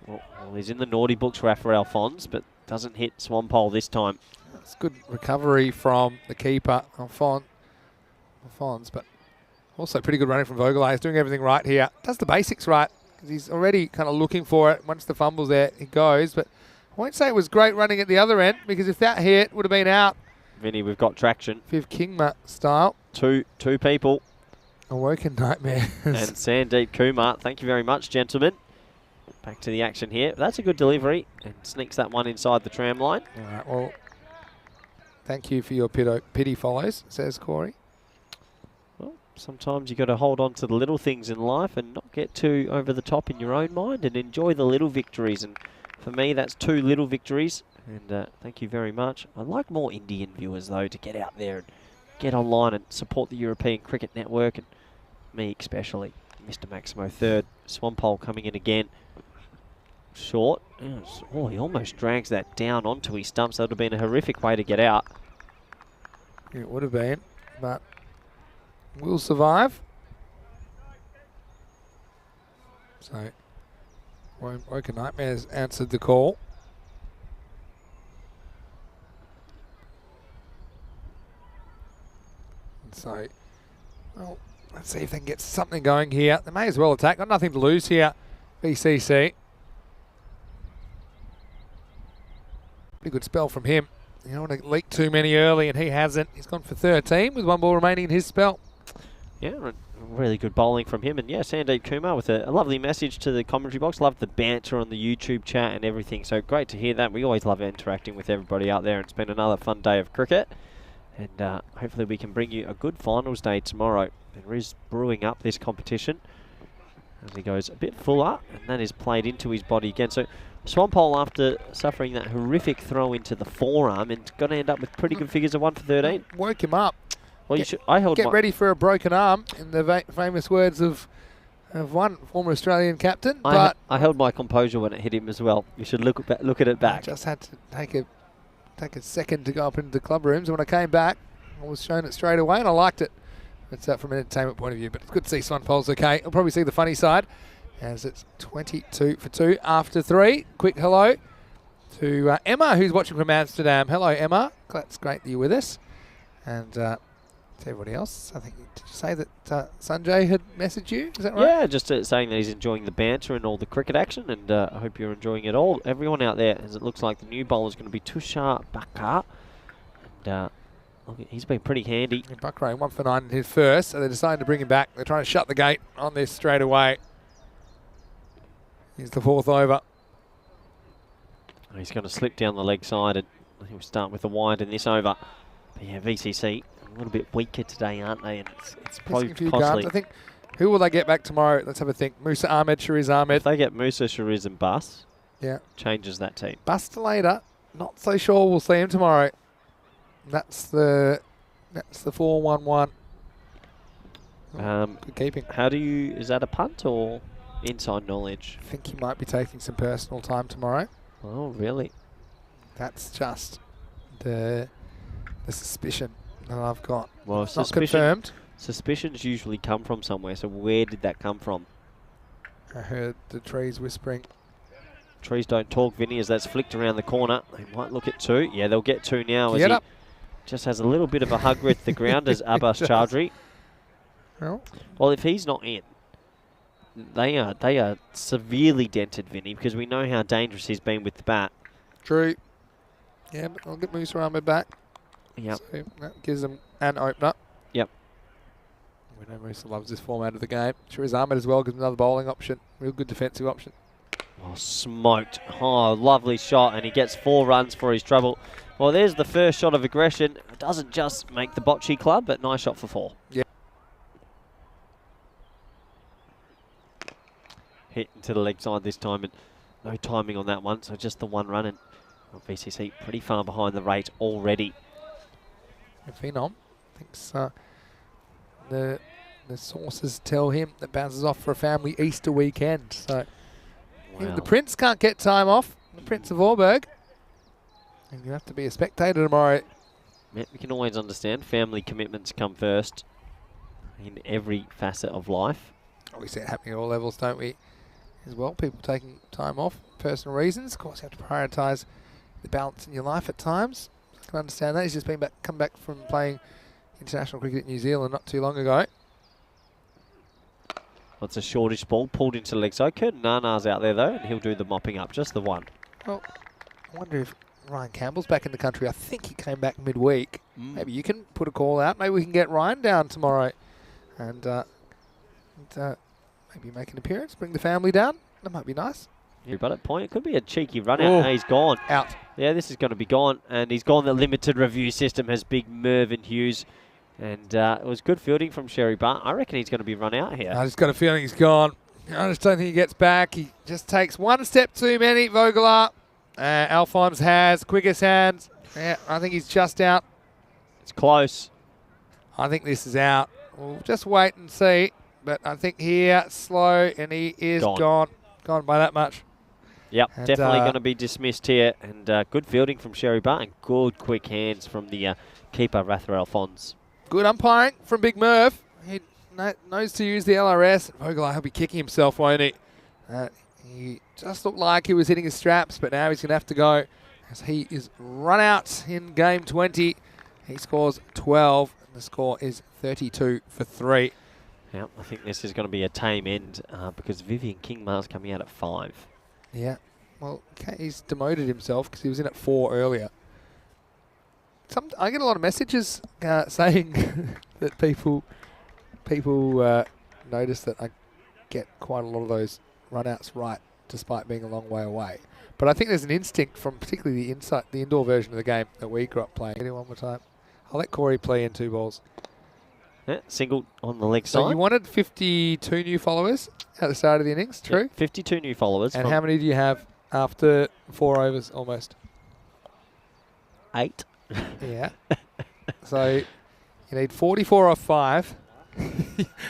Speaker 2: Well, he's in the naughty books for Alphonse, but doesn't hit Swampole this time.
Speaker 1: That's good recovery from the keeper, Alphonse, but also pretty good running from Vogelaar. He's doing everything right here. Does the basics right, because he's already kind of looking for it. Once the fumble's there, he goes. But I won't say it was great running at the other end, because if that hit, would have been out.
Speaker 2: Vinny, we've got traction.
Speaker 1: Viv Kingma style.
Speaker 2: Two people.
Speaker 1: Awoken Nightmares.
Speaker 2: And Sandeep Kumar. Thank you very much, gentlemen. Back to the action here. That's a good delivery, and sneaks that one inside the tram line.
Speaker 1: All right, well, thank you for your pity follows, says Corey.
Speaker 2: Well, sometimes you got to hold on to the little things in life and not get too over the top in your own mind, and enjoy the little victories. And for me, that's 2 little victories. And thank you very much. I'd like more Indian viewers, though, to get out there and get online and support the European Cricket Network, and me especially. Mr. Maximo 3rd. Swampole coming in again. Short. Oh, he almost drags that down onto his stumps. That would have been a horrific way to get out.
Speaker 1: It would have been, but we'll survive. So, Woken Nightmares answered the call. So, well, let's see if they can get something going here. They may as well attack. Got nothing to lose here, BCC. Pretty good spell from him. You don't want to leak too many early, and he hasn't. He's gone for 13 with 1 ball remaining in his spell.
Speaker 2: Yeah, really good bowling from him. And yeah, Sandeep Kumar with a lovely message to the commentary box. Love the banter on the YouTube chat and everything. So great to hear that. We always love interacting with everybody out there. It's been another fun day of cricket. And hopefully we can bring you a good finals day tomorrow. And Riz brewing up this competition as he goes a bit fuller. And that is played into his body again. So Swampole, after suffering that horrific throw into the forearm, and going to end up with pretty good figures of 1 for 13.
Speaker 1: Woke him up.
Speaker 2: Well,
Speaker 1: Get ready for a broken arm, in the famous words of one former Australian captain.
Speaker 2: I held my composure when it hit him as well. You should look at it back.
Speaker 1: I just had to take a second to go up into the club rooms. And when I came back, I was shown it straight away, and I liked it. It's from an entertainment point of view, but it's good to see Swanpole's okay. I'll probably see the funny side, as it's 22 for 2 after 3. Quick hello to Emma, who's watching from Amsterdam. Hello, Emma. That's great that you're with us. And to everybody else, I think, did you say that Sanjay had messaged you? Is that right?
Speaker 2: Yeah, just saying that he's enjoying the banter and all the cricket action, and I hope you're enjoying it all. Everyone out there, as it looks like the new bowler is going to be Tushar Bakar. And he's been pretty handy.
Speaker 1: Bakar 1 for 9 in his first, so they decided to bring him back. They're trying to shut the gate on this straight away. Here's the 4th over.
Speaker 2: He's going to slip down the leg side, and he'll start with the wide in this over. But yeah, VCC a little bit weaker today, aren't they? And it's probably costly.
Speaker 1: I think, who will they get back tomorrow? Let's have a think. Musa Ahmed, Shariz Ahmed.
Speaker 2: If they get Musa, Shariz and Bus,
Speaker 1: yeah,
Speaker 2: changes that team.
Speaker 1: Buster later. Not so sure we'll see him tomorrow. That's the 4-1-1. Good keeping.
Speaker 2: Is that a punt or inside knowledge?
Speaker 1: I think he might be taking some personal time tomorrow.
Speaker 2: Oh, really?
Speaker 1: That's just the suspicion that I've got.
Speaker 2: Well,
Speaker 1: it's not confirmed.
Speaker 2: Suspicions usually come from somewhere, so where did that come from?
Speaker 1: I heard the trees whispering.
Speaker 2: Trees don't talk, Vinny, as that's flicked around the corner. They might look at 2. Yeah, they'll get 2 now.
Speaker 1: Get up.
Speaker 2: Just has a little bit of a hug with the ground as Abbas Chowdhury. Well, if he's not in, they are severely dented, Vinny, because we know how dangerous he's been with the bat.
Speaker 1: True. Yeah, but I'll get Musa Ahmed back.
Speaker 2: Yep.
Speaker 1: So that gives them an opener.
Speaker 2: Yep.
Speaker 1: We know Musa loves this format of the game. Shariz Ahmed as well gives another bowling option. Real good defensive option.
Speaker 2: Oh, smoked. Oh, lovely shot, and he gets 4 runs for his trouble. Well, there's the first shot of aggression. It doesn't just make the bocce club, but nice shot for 4.
Speaker 1: Yeah.
Speaker 2: Hit into the leg side this time, and no timing on that one, so just the 1 run, and VCC pretty far behind the rate already.
Speaker 1: Phenom thinks the sources tell him that bounces off for a family Easter weekend. So the Prince can't get time off, the Prince of Auburg. And you have to be a spectator tomorrow.
Speaker 2: Yeah, we can always understand family commitments come first in every facet of life.
Speaker 1: We see it happening at all levels, don't we? As well, people taking time off, personal reasons. Of course, you have to prioritise the balance in your life at times. I can understand that. He's just come back from playing international cricket in New Zealand not too long ago.
Speaker 2: That's a shortish ball pulled into the leg side. Curtin Nana's out there though, and he'll do the mopping up, just the 1.
Speaker 1: Well, I wonder if Ryan Campbell's back in the country. I think he came back midweek. Maybe you can put a call out. Maybe we can get Ryan down tomorrow and maybe make an appearance, bring the family down. That might be nice.
Speaker 2: Yeah, but at point, it could be a cheeky run out. No, he's gone.
Speaker 1: Out.
Speaker 2: Yeah, this is going to be gone. And he's gone. The limited review system has big Mervyn Hughes. And it was good fielding from Sherry Butt. I reckon he's going to be run out here.
Speaker 1: I just got a feeling he's gone. I just don't think he gets back. He just takes 1 step too many. Vogler. Alphonse has quickest hands. Yeah, I think he's just out.
Speaker 2: It's close.
Speaker 1: I think this is out. We'll just wait and see. But I think here, slow, and he is gone. Gone by that much.
Speaker 2: Yep, and definitely going to be dismissed here. And good fielding from Sherry Butt and good quick hands from the keeper, Rather Alphonse.
Speaker 1: Good umpiring from Big Merv. He knows to use the LRS. Vogler, he'll be kicking himself, won't he? He just looked like he was hitting his straps, but now he's going to have to go as he is run out in game 20. He scores 12, and the score is 32 for 3.
Speaker 2: Yeah, I think this is going to be a tame end because Vivian Kingmar's coming out at 5.
Speaker 1: Yeah, well, he's demoted himself because he was in at 4 earlier. I get a lot of messages saying that people notice that I get quite a lot of those run-outs right, despite being a long way away. But I think there's an instinct from particularly the indoor version of the game that we grew up playing. Get it one more time. I'll let Corey play in 2 balls.
Speaker 2: Yeah, single on the leg
Speaker 1: So
Speaker 2: side.
Speaker 1: you wanted 52 new followers at the start of the innings, true?
Speaker 2: Yeah, 52 new followers.
Speaker 1: And how many do you have after 4 overs almost?
Speaker 2: 8.
Speaker 1: Yeah. So you need 44 off 5.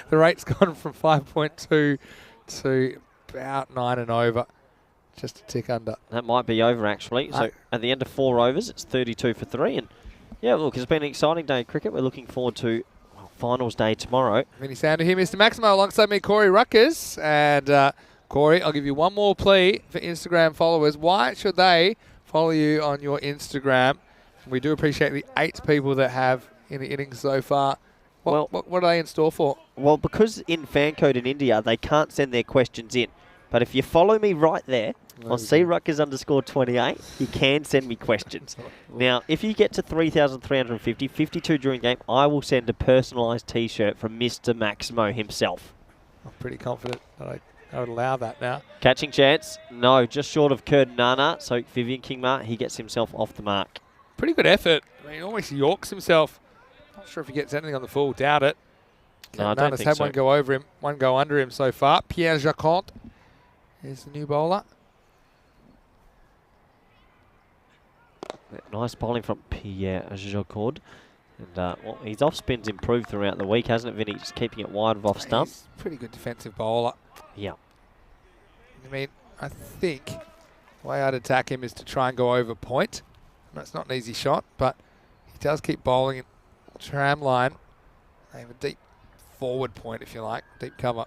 Speaker 1: The rate's gone from 5.2 to about 9 and over. Just a tick under.
Speaker 2: That might be over, actually. So at the end of 4 overs, it's 32 for 3. And yeah, look, it's been an exciting day of cricket. We're looking forward to finals day tomorrow.
Speaker 1: Vinny Sander here, Mr. Maximo, alongside me, Corey Ruckers. And Corey, I'll give you one more plea for Instagram followers. Why should they follow you on your Instagram? We do appreciate the 8 people that have in the innings so far. What are they in store for?
Speaker 2: Well, because in FanCode in India, they can't send their questions in. But if you follow me right there, on CRuckers_28, you can send me questions. Now, if you get to 3,350, 52 during game, I will send a personalised T-shirt from Mr. Maximo himself.
Speaker 1: I'm pretty confident that I would allow that now.
Speaker 2: Catching chance? No, just short of Nana. So Vivian Kingma, he gets himself off the mark.
Speaker 1: Pretty good effort. I mean, almost Yorks himself. Not sure if he gets anything on the full. Doubt it.
Speaker 2: No, I don't
Speaker 1: Nana's
Speaker 2: think
Speaker 1: had
Speaker 2: so.
Speaker 1: one go over him, one go under him so far. Pierre Jacquot is the new bowler.
Speaker 2: Nice bowling from Pierre Jacquot. And well, his off spin's improved throughout the week, hasn't it, Vinny? Just keeping it wide of off stump.
Speaker 1: He's a pretty good defensive bowler.
Speaker 2: Yeah.
Speaker 1: I mean, I think the way I'd attack him is to try and go over point. That's not an easy shot, but he does keep bowling in tram line. They have a deep forward point, if you like, deep cover.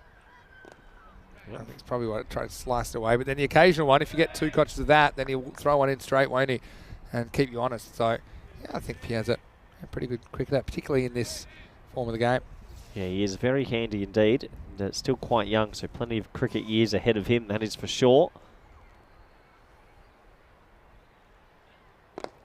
Speaker 1: Yep. I think it's probably what I try to slice it away. But then the occasional one, if you get 2 catches of that, then he'll throw one in straight, won't he? And keep you honest. So, yeah, I think Pierre's a pretty good cricketer, particularly in this form of the game.
Speaker 2: Yeah, he is very handy indeed. And, still quite young, so plenty of cricket years ahead of him, that is for sure.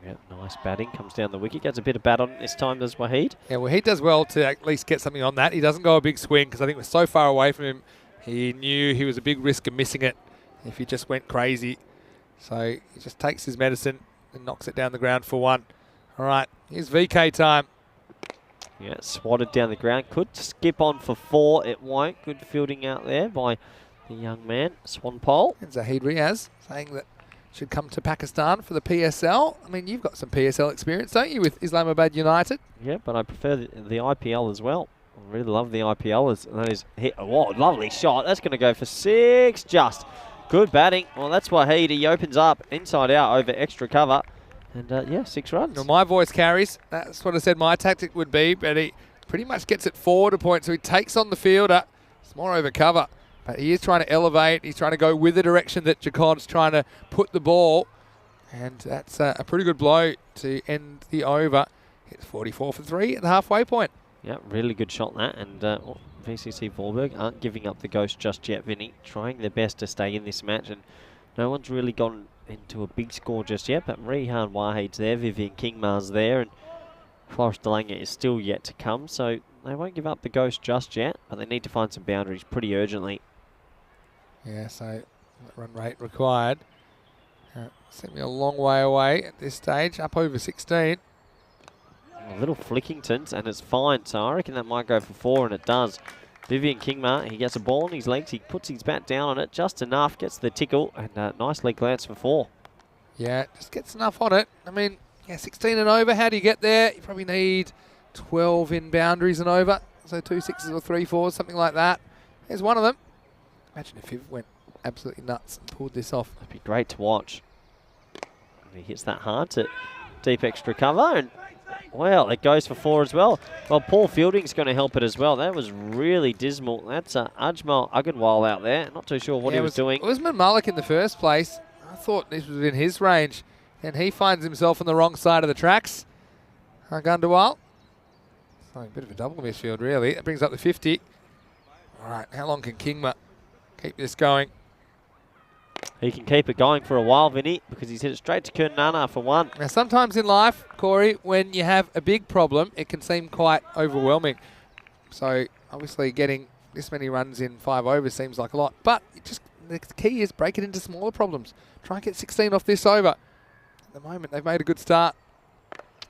Speaker 2: Yeah, nice batting. Comes down the wicket. Gets a bit of bat on it this time, does Waheed.
Speaker 1: Yeah, Waheed does well to at least get something on that. He doesn't go a big swing because I think we're so far away from him. He knew he was a big risk of missing it if he just went crazy. So he just takes his medicine and knocks it down the ground for 1. All right, here's VK time.
Speaker 2: Yeah, swatted down the ground. Could skip on for 4. It won't. Good fielding out there by the young man, Swanpole.
Speaker 1: And Zaheed Riaz saying that should come to Pakistan for the PSL. I mean, you've got some PSL experience, don't you, with Islamabad United?
Speaker 2: Yeah, but I prefer the IPL as well. I really love the IPL. As those hit. Oh, lovely shot. That's going to go for 6 just. Good batting. Well, that's Waheed. He opens up inside out over extra cover. And, yeah, 6 runs.
Speaker 1: Well, my voice carries. That's what I said my tactic would be, but he pretty much gets it forward a point, so he takes on the fielder. It's more over cover. But he is trying to elevate. He's trying to go with the direction that Jacquot's trying to put the ball. And that's a pretty good blow to end the over. Hits 44 for 3 at the halfway point.
Speaker 2: Yeah, really good shot that. And VCC Vorberg aren't giving up the ghost just yet, Vinny. Trying their best to stay in this match. And no one's really gone into a big score just yet. But Rehan Waheed's there. Vivian Kingma's there. And Forrest Delanga is still yet to come. So they won't give up the ghost just yet. But they need to find some boundaries pretty urgently.
Speaker 1: Yeah, so run rate required. Sent me a long way away at this stage, up over 16.
Speaker 2: Little Flickingtons, and it's fine. So I reckon that might go for 4, and it does. Vivian Kingma, he gets a ball on his legs. He puts his bat down on it just enough, gets the tickle, and nice leg glance for 4.
Speaker 1: Yeah, just gets enough on it. I mean, yeah, 16 and over. How do you get there? You probably need 12 in boundaries and over. So 2 6s or 3 4s, something like that. There's one of them. Imagine if he went absolutely nuts and pulled this off.
Speaker 2: That'd be great to watch. And he hits that hard to deep extra cover, and well, it goes for 4 as well. Well, Paul Fielding's going to help it as well. That was really dismal. That's Ajmal Agarwal out there. Not too sure what he was doing.
Speaker 1: Usman Malik in the first place. I thought this was in his range, and he finds himself on the wrong side of the tracks. Agarwal. So a bit of a double misfield, really. That brings up the 50. All right, how long can Kingma keep this going?
Speaker 2: He can keep it going for a while, Vinny, because he's hit it straight to Kernana for one.
Speaker 1: Now, sometimes in life, Corey, when you have a big problem, it can seem quite overwhelming. So, obviously, getting this many runs in 5 overs seems like a lot. But the key is break it into smaller problems. Try and get 16 off this over. At the moment, they've made a good start.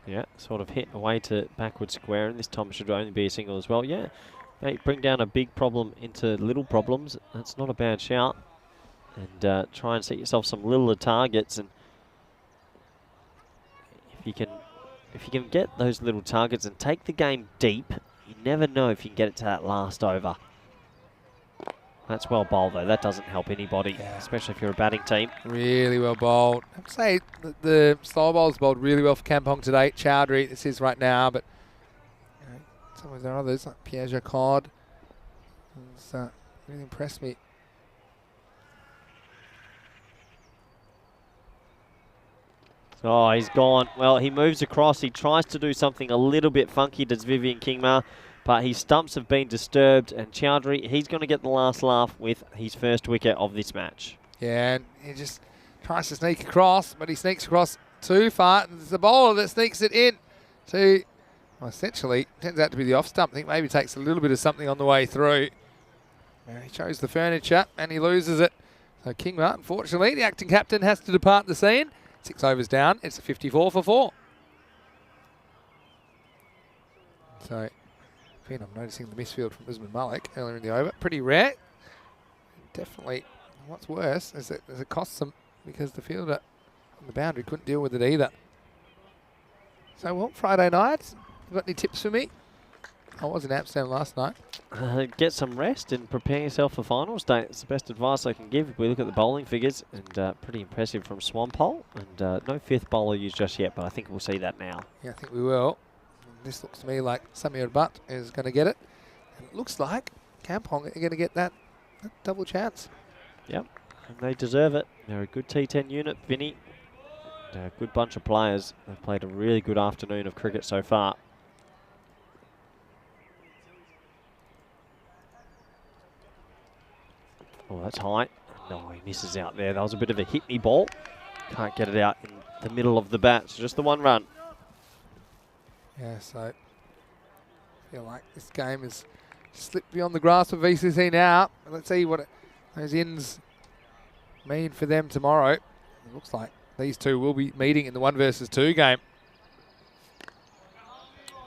Speaker 2: Yeah, sort of hit away to backward square, and this time should only be a single as well. Yeah, mate, bring down a big problem into little problems. That's not a bad shout. And try and set yourself some littler targets, and if you can get those little targets and take the game deep, you never know if you can get it to that last over. That's well bowled though. That doesn't help anybody, especially if you're a batting team. Really
Speaker 1: well bowled. I'd say the slow bowl's bowled really well for Kampong today. Chowdhury, this is right now, but you know, some of their others like Pierre Jacquard, really impressed me.
Speaker 2: Oh, he's gone. Well, he moves across. He tries to do something a little bit funky, does Vivian Kingma, but his stumps have been disturbed, and Chowdhury, he's going to get the last laugh with his first wicket of this match.
Speaker 1: Yeah, and he just tries to sneak across, but he sneaks across too far. There's the bowler that sneaks it in to, well, essentially, turns out to be the off stump. I think maybe takes a little bit of something on the way through. And he chose the furniture, and he loses it. So Kingma, unfortunately, the acting captain has to depart the scene. 6 overs down, it's a 54 for 4. So, again, I'm noticing the misfield from Usman Malik earlier in the over. Pretty rare. Definitely, what's worse is that it costs them because the fielder on the boundary couldn't deal with it either. So, well, Friday nights, you got any tips for me? I was in Amsterdam last night.
Speaker 2: Get some rest and prepare yourself for finals day. It's the best advice I can give. If we look at the bowling figures, and pretty impressive from Swampole. And no fifth bowler used just yet, but I think we'll see that now.
Speaker 1: Yeah, I think we will. And this looks to me like Samir Butt is going to get it. And it looks like Kampong are going to get that double chance.
Speaker 2: Yep, and they deserve it. They're a good T10 unit, Vinny. They're a good bunch of players. They've played a really good afternoon of cricket so far. Oh, that's high. No, he misses out there. That was a bit of a hit-me ball. Can't get it out in the middle of the bat. So just the one run.
Speaker 1: Yeah, so I feel like this game has slipped beyond the grasp of VCC now. Let's see what those ins mean for them tomorrow. It looks like these two will be meeting in the 1 versus 2 game.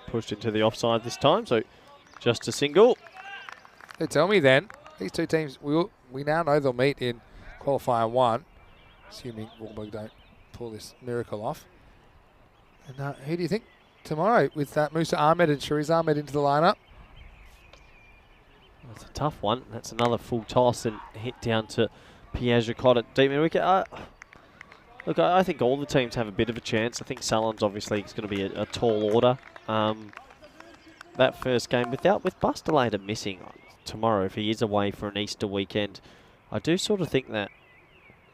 Speaker 2: Pushed into the offside this time, so just a single.
Speaker 1: So tell me then, these two teams, we now know they'll meet in qualifier 1, assuming Wahlberg don't pull this miracle off. And who do you think tomorrow with Musa Ahmed and Shariz Ahmed into the lineup?
Speaker 2: That's a tough one. That's another full toss and hit down to Pierre Jacquard at deep mid wicket. Look, I think all the teams have a bit of a chance. I think Salon's obviously is going to be a tall order. That first game with Bustelator missing tomorrow, if he is away for an Easter weekend, I do sort of think that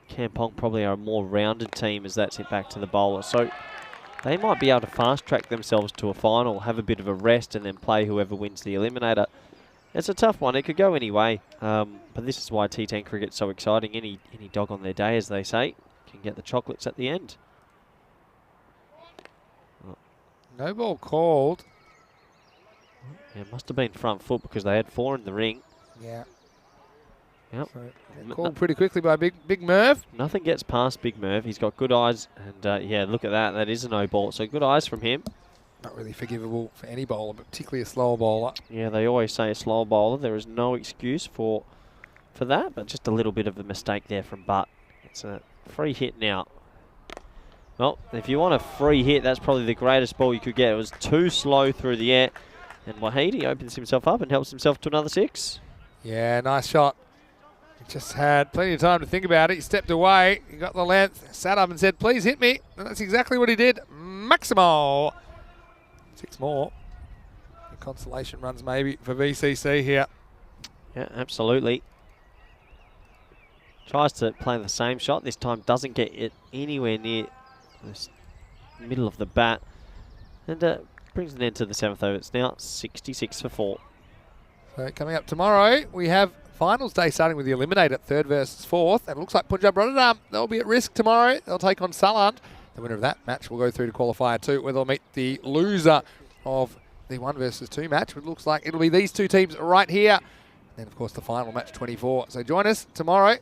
Speaker 2: Kampong probably are a more rounded team as that's hit back to the bowler. So they might be able to fast track themselves to a final, have a bit of a rest, and then play whoever wins the eliminator. It's a tough one. It could go any way. But this is why T10 cricket's so exciting. Any dog on their day, as they say, can get the chocolates at the end.
Speaker 1: No ball called.
Speaker 2: Yeah, it must have been front foot because they had 4 in the ring.
Speaker 1: Yeah.
Speaker 2: Yep.
Speaker 1: So called pretty quickly by Big Merv.
Speaker 2: Nothing gets past Big Merv. He's got good eyes. And yeah, look at that. That is a no ball. So good eyes from him.
Speaker 1: Not really forgivable for any bowler, but particularly a slower bowler.
Speaker 2: Yeah, they always say a slow bowler. There is no excuse for that, but just a little bit of a mistake there from Butt. It's a free hit now. Well, if you want a free hit, that's probably the greatest ball you could get. It was too slow through the air. And Wahidi opens himself up and helps himself to another 6.
Speaker 1: Yeah, nice shot. He just had plenty of time to think about it. He stepped away. He got the length, sat up and said, please hit me. And that's exactly what he did. Maximo. 6 more. The consolation runs maybe for VCC here.
Speaker 2: Yeah, absolutely. Tries to play the same shot. This time doesn't get it anywhere near the middle of the bat. And brings an end to the 7th over. It's now 66 for 4.
Speaker 1: So coming up tomorrow, we have finals day starting with the eliminator, third versus fourth. And it looks like Punjab Rotterdam, they'll be at risk tomorrow. They'll take on Saland. The winner of that match will go through to qualifier 2, where they'll meet the loser of the 1 versus 2 match. It looks like it'll be these two teams right here. And then, of course, the final match 24. So join us tomorrow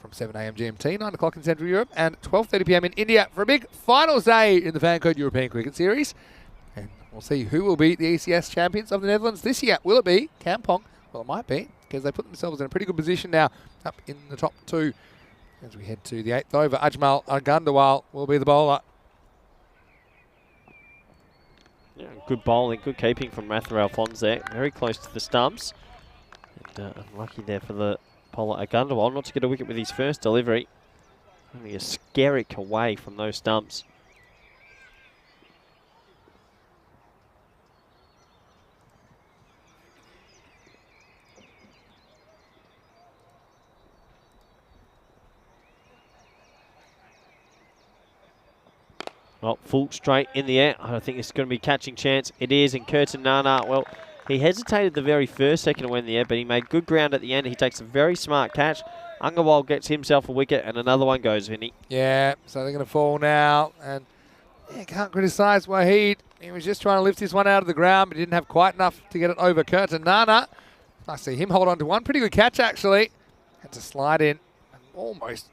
Speaker 1: from 7 a.m. GMT, 9 o'clock in Central Europe, and 12:30 p.m. in India for a big finals day in the FanCode European Cricket Series. And we'll see who will be the ECS champions of the Netherlands this year. Will it be Kampong? Well, it might be, because they put themselves in a pretty good position now, up in the top 2. As we head to the 8th over, Ajmal Agandawal will be the bowler.
Speaker 2: Yeah, good bowling, good keeping from Rathar Alphonse there. Very close to the stumps. And unlucky there for the bowler Agandawal not to get a wicket with his first delivery. Only a skerrick away from those stumps. Well, full straight in the air. I think it's going to be catching chance. It is, and Curtin Nana, well, he hesitated the very first second to win the air, but he made good ground at the end. He takes a very smart catch. Angawal gets himself a wicket, and another one goes, Vinny.
Speaker 1: Yeah, so they're going to fall now, and yeah, can't criticise Wahid. He was just trying to lift this one out of the ground, but he didn't have quite enough to get it over Curtin Nana. I see him hold on to one. Pretty good catch, actually. Had to slide in and almost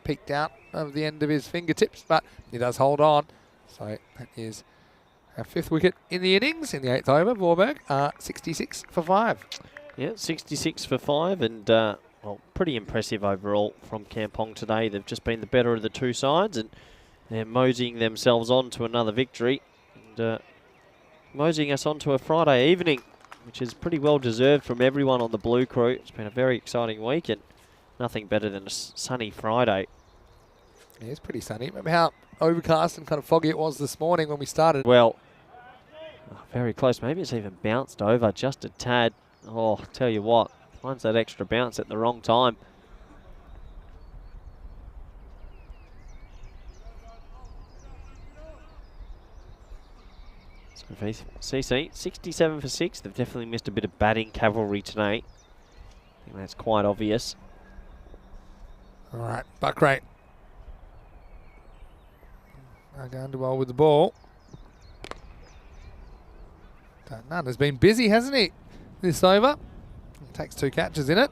Speaker 1: peeked out over the end of his fingertips, but he does hold on. So that is our 5th wicket in the innings in the 8th over. Vorberg 66 for 5.
Speaker 2: Yeah, 66 for 5, and well, pretty impressive overall from Kampong today. They've just been the better of the two sides, and they're moseying themselves on to another victory, and moseying us on to a Friday evening, which is pretty well deserved from everyone on the Blue Crew. It's been a very exciting week, and nothing better than a sunny Friday.
Speaker 1: Yeah, it's pretty sunny. Remember how overcast and kind of foggy it was this morning when we started?
Speaker 2: Well, very close. Maybe it's even bounced over just a tad. Oh, tell you what, finds that extra bounce at the wrong time. So CC, 67 for 6. They've definitely missed a bit of batting cavalry tonight. I think that's quite obvious.
Speaker 1: All right, Buckrate. Going well with the ball. Nana's been busy, hasn't he, this over? He takes 2 catches in it.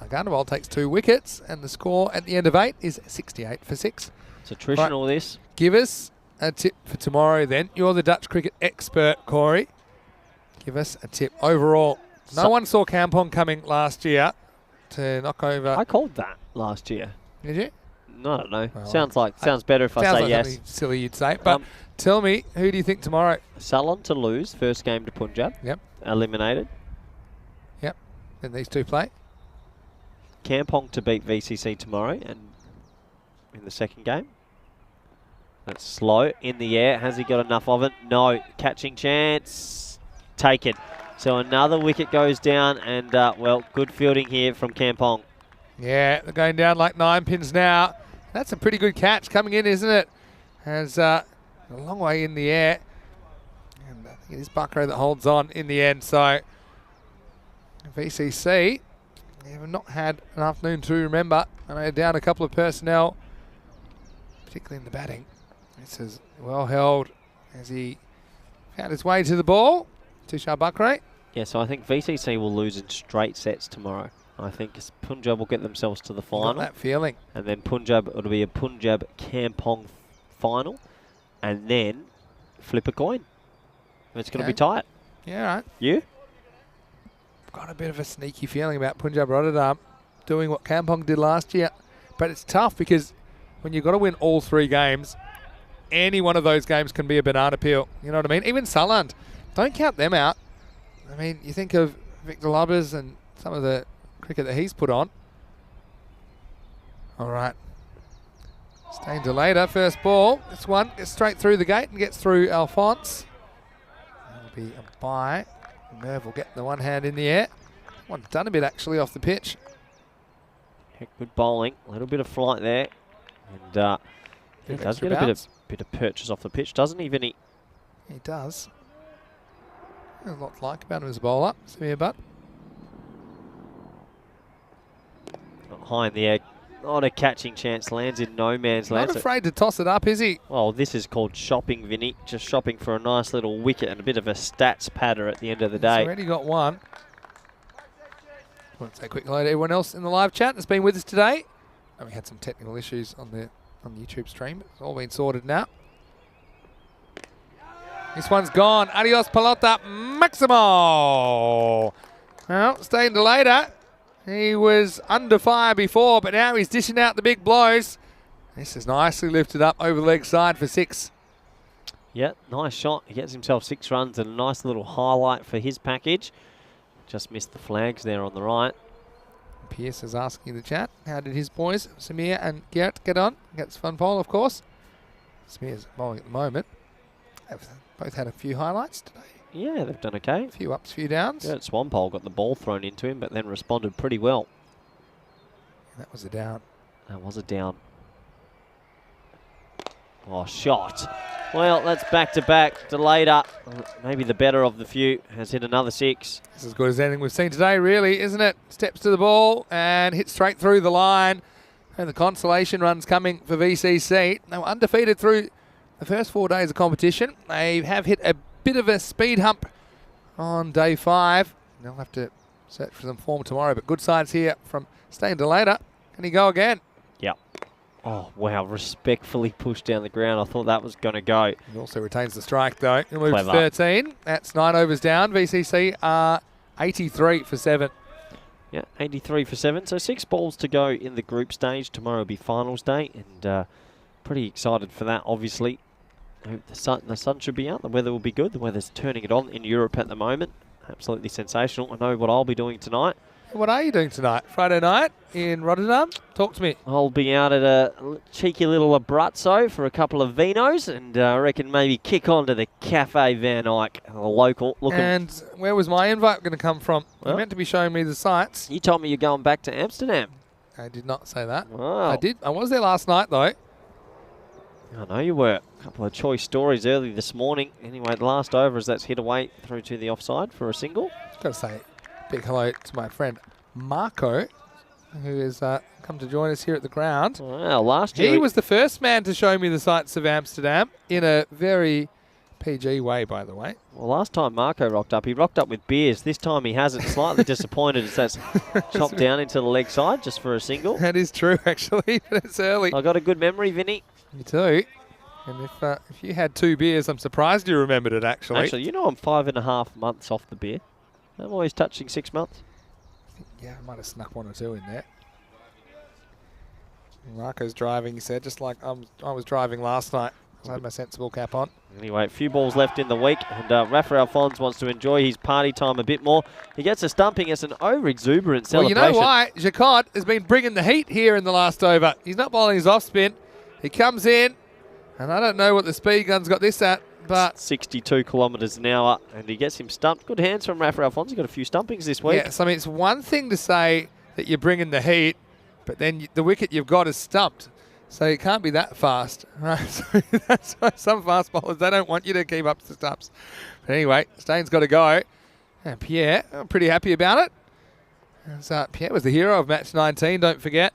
Speaker 1: Gandawal takes 2 wickets, and the score at the end of 8 is 68 for 6.
Speaker 2: It's attritional,
Speaker 1: right.
Speaker 2: This.
Speaker 1: Give us a tip for tomorrow then. You're the Dutch cricket expert, Corey. Give us a tip overall. No one saw Kampong coming last year to knock over.
Speaker 2: I called that last year.
Speaker 1: Did you?
Speaker 2: No, I don't know.
Speaker 1: Well,
Speaker 2: sounds better if I say
Speaker 1: like
Speaker 2: yes.
Speaker 1: Something silly you'd say. But tell me, who do you think tomorrow?
Speaker 2: Salon to lose, first game to Punjab.
Speaker 1: Yep.
Speaker 2: Eliminated.
Speaker 1: Yep. Then these two play.
Speaker 2: Kampong to beat VCC tomorrow and in the second game. That's slow in the air. Has he got enough of it? No. Catching chance. Taken. So another wicket goes down, and well, good fielding here from Kampong. Yeah,
Speaker 1: they're going down like 9 pins now. That's a pretty good catch coming in, isn't it? Has a long way in the air. And I think it is Buckrow that holds on in the end. So VCC, they have not had an afternoon to remember. And they're down a couple of personnel, particularly in the batting. This is well held as he found his way to the ball. Tushar Buckrow.
Speaker 2: Yeah, so I think VCC will lose in straight sets tomorrow. I think Punjab will get themselves to the final.
Speaker 1: Got that feeling.
Speaker 2: And then it'll be a Punjab Kampong final. And then flip a coin. It's going to be tight.
Speaker 1: Yeah, right.
Speaker 2: You?
Speaker 1: I've got a bit of a sneaky feeling about Punjab Rotterdam doing what Kampong did last year. But it's tough because when you've got to win all 3 games, any one of those games can be a banana peel. You know what I mean? Even Saland. Don't count them out. I mean, you think of Victor Lubbers and some of the cricket that he's put on. All right. Staying to later. First ball. This one gets straight through the gate and gets through Alphonse. That'll be a bye. Merv will get the one hand in the air. One done a bit actually off the pitch.
Speaker 2: Yeah, good bowling. A little bit of flight there. And he does get a bit of purchase off the pitch, doesn't he, Vinny?
Speaker 1: He does. There's a lot to like about him as a bowler. Samir Butt.
Speaker 2: high in the air. Not a catching chance. Lands in no man's land.
Speaker 1: Not afraid to toss it up, is he?
Speaker 2: Well, this is called shopping, Vinny. Just shopping for a nice little wicket and a bit of a stats patter at the end of the day.
Speaker 1: He's already got one. I want to say a quick hello to everyone else in the live chat that's been with us today. And we had some technical issues on the YouTube stream. It's all been sorted now. This one's gone. Adios, pelota Maximo. Well, staying to later. He was under fire before, but now he's dishing out the big blows. This is nicely lifted up over the leg side for 6.
Speaker 2: Yeah, nice shot. He gets himself 6 runs and a nice little highlight for his package. Just missed the flags there on the right.
Speaker 1: Pierce is asking the chat, how did his boys, Samir and Garrett, get on? Gets fun poll, of course. Samir's bowling at the moment. They've both had a few highlights today.
Speaker 2: Yeah, they've done okay.
Speaker 1: A few ups, few downs.
Speaker 2: Yeah, Swampole got the ball thrown into him, but then responded pretty well.
Speaker 1: That was a down.
Speaker 2: That was a down. Oh, shot. Well, that's back-to-back. Delater, maybe the better of the few, has hit another 6.
Speaker 1: This is as good as anything we've seen today, really, isn't it? Steps to the ball and hits straight through the line. And the consolation run's coming for VCC. They were undefeated through the first 4 days of competition. They have hit a bit of a speed hump on day 5. They'll have to search for some form tomorrow, but good sides here from Stain Delater. Can he go again?
Speaker 2: Yep. Oh, wow, respectfully pushed down the ground. I thought that was going to go.
Speaker 1: He also retains the strike, though. He'll move to
Speaker 2: Clever.
Speaker 1: 13. That's 9 overs down. VCC are 83 for 7.
Speaker 2: Yeah, 83 for 7. So 6 balls to go in the group stage. Tomorrow will be finals day, and pretty excited for that, obviously. Hope the sun should be out. The weather will be good. The weather's turning it on in Europe at the moment. Absolutely sensational. I know what I'll be doing tonight.
Speaker 1: What are you doing tonight? Friday night in Rotterdam? Talk to me.
Speaker 2: I'll be out at a cheeky little Abruzzo for a couple of vinos, and I reckon maybe kick on to the Cafe Van Eyck, a local.
Speaker 1: And where was my invite going to come from?
Speaker 2: Well,
Speaker 1: You meant to be showing me the sights.
Speaker 2: You told me you're going back to Amsterdam.
Speaker 1: I did not say that.
Speaker 2: Oh.
Speaker 1: I did. I was there last night, though.
Speaker 2: I know you were. A couple of choice stories early this morning. Anyway, the last over as that's hit away through to the offside for a single.
Speaker 1: Got to say big hello to my friend Marco, who has come to join us here at the ground.
Speaker 2: Well, last year
Speaker 1: He was the first man to show me the sights of Amsterdam in a very PG way, by the way.
Speaker 2: Well, last time Marco rocked up, he rocked up with beers. This time he hasn't. Slightly disappointed as that's chopped down into the leg side just for a single.
Speaker 1: That is true, actually, but it's early.
Speaker 2: I got a good memory, Vinny.
Speaker 1: Me too. And if you had 2 beers, I'm surprised you remembered it, actually.
Speaker 2: Actually, you know I'm 5.5 months off the beer. I'm always touching 6 months.
Speaker 1: Yeah, I might have snuck 1 or 2 in there. Marco's driving, he said, just like I was driving last night. I had my sensible cap on.
Speaker 2: Anyway, a few balls left in the week, and Rafael Fons wants to enjoy his party time a bit more. He gets a stumping as an over-exuberant celebration.
Speaker 1: Well, you know why? Jacot has been bringing the heat here in the last over. He's not bowling his off-spin. He comes in, and I don't know what the speed gun's got this at, but
Speaker 2: 62 kilometres an hour, and he gets him stumped. Good hands from Rafael Fons. He's got a few stumpings this week.
Speaker 1: yeah, so I mean, it's one thing to say that you're bringing the heat, but then the wicket you've got is stumped. So you can't be that fast, right? So that's why some fast bowlers, they don't want you to keep up the stumps. But anyway, Stain's got to go. And Pierre, I'm pretty happy about it. So Pierre was the hero of match 19, don't forget,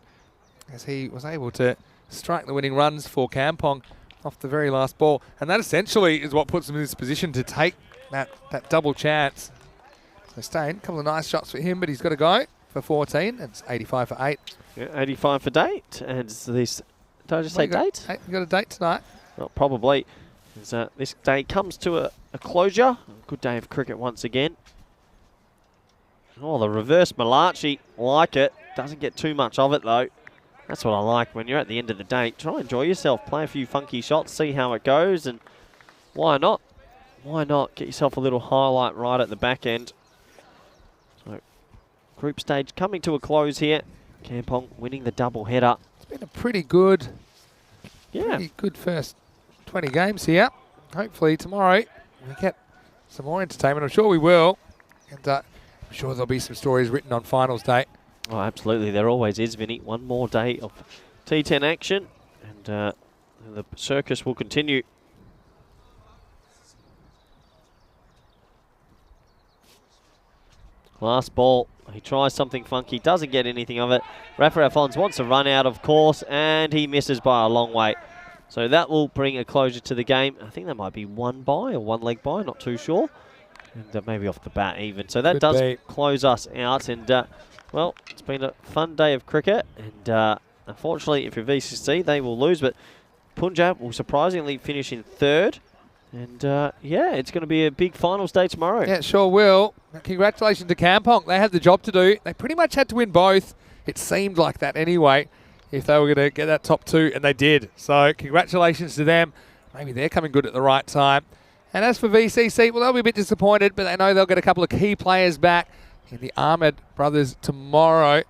Speaker 1: as he was able to strike the winning runs for Kampong off the very last ball. And that essentially is what puts him in this position to take that double chance. So Stain, a couple of nice shots for him, but he's got to go for 14. It's 85 for 8.
Speaker 2: Yeah, 85 for date. And this, did I just say date?
Speaker 1: You got a date tonight?
Speaker 2: Well, probably. This day comes to a closure. Good day of cricket once again. Oh, the reverse Malachi, like it. Doesn't get too much of it, though. That's what I like when you're at the end of the day. Try and enjoy yourself. Play a few funky shots, see how it goes, and why not? Why not get yourself a little highlight right at the back end? So, group stage coming to a close here. Kampong winning the double header.
Speaker 1: It's been a pretty good first 20 games here. Hopefully tomorrow we get some more entertainment. I'm sure we will. And I'm sure there'll be some stories written on finals day.
Speaker 2: Oh, absolutely. There always is, Vinny. One more day of T10 action, and the circus will continue. Last ball, he tries something funky, doesn't get anything of it. Rafael Fons wants to run out, of course, and he misses by a long way. So that will bring a closure to the game. I think that might be one bye or one leg bye, not too sure. And maybe off the bat even. So that does close us out. And, well, it's been a fun day of cricket. And unfortunately, if you're VCC, they will lose. But Punjab will surprisingly finish in third. And, yeah, it's going to be a big finals day tomorrow.
Speaker 1: Yeah, it sure will. Congratulations to Kampong. They had the job to do. They pretty much had to win both. It seemed like that anyway, if they were going to get that top two, and they did. So congratulations to them. Maybe they're coming good at the right time. And as for VCC, well, they'll be a bit disappointed, but they know they'll get a couple of key players back in the Ahmed brothers tomorrow.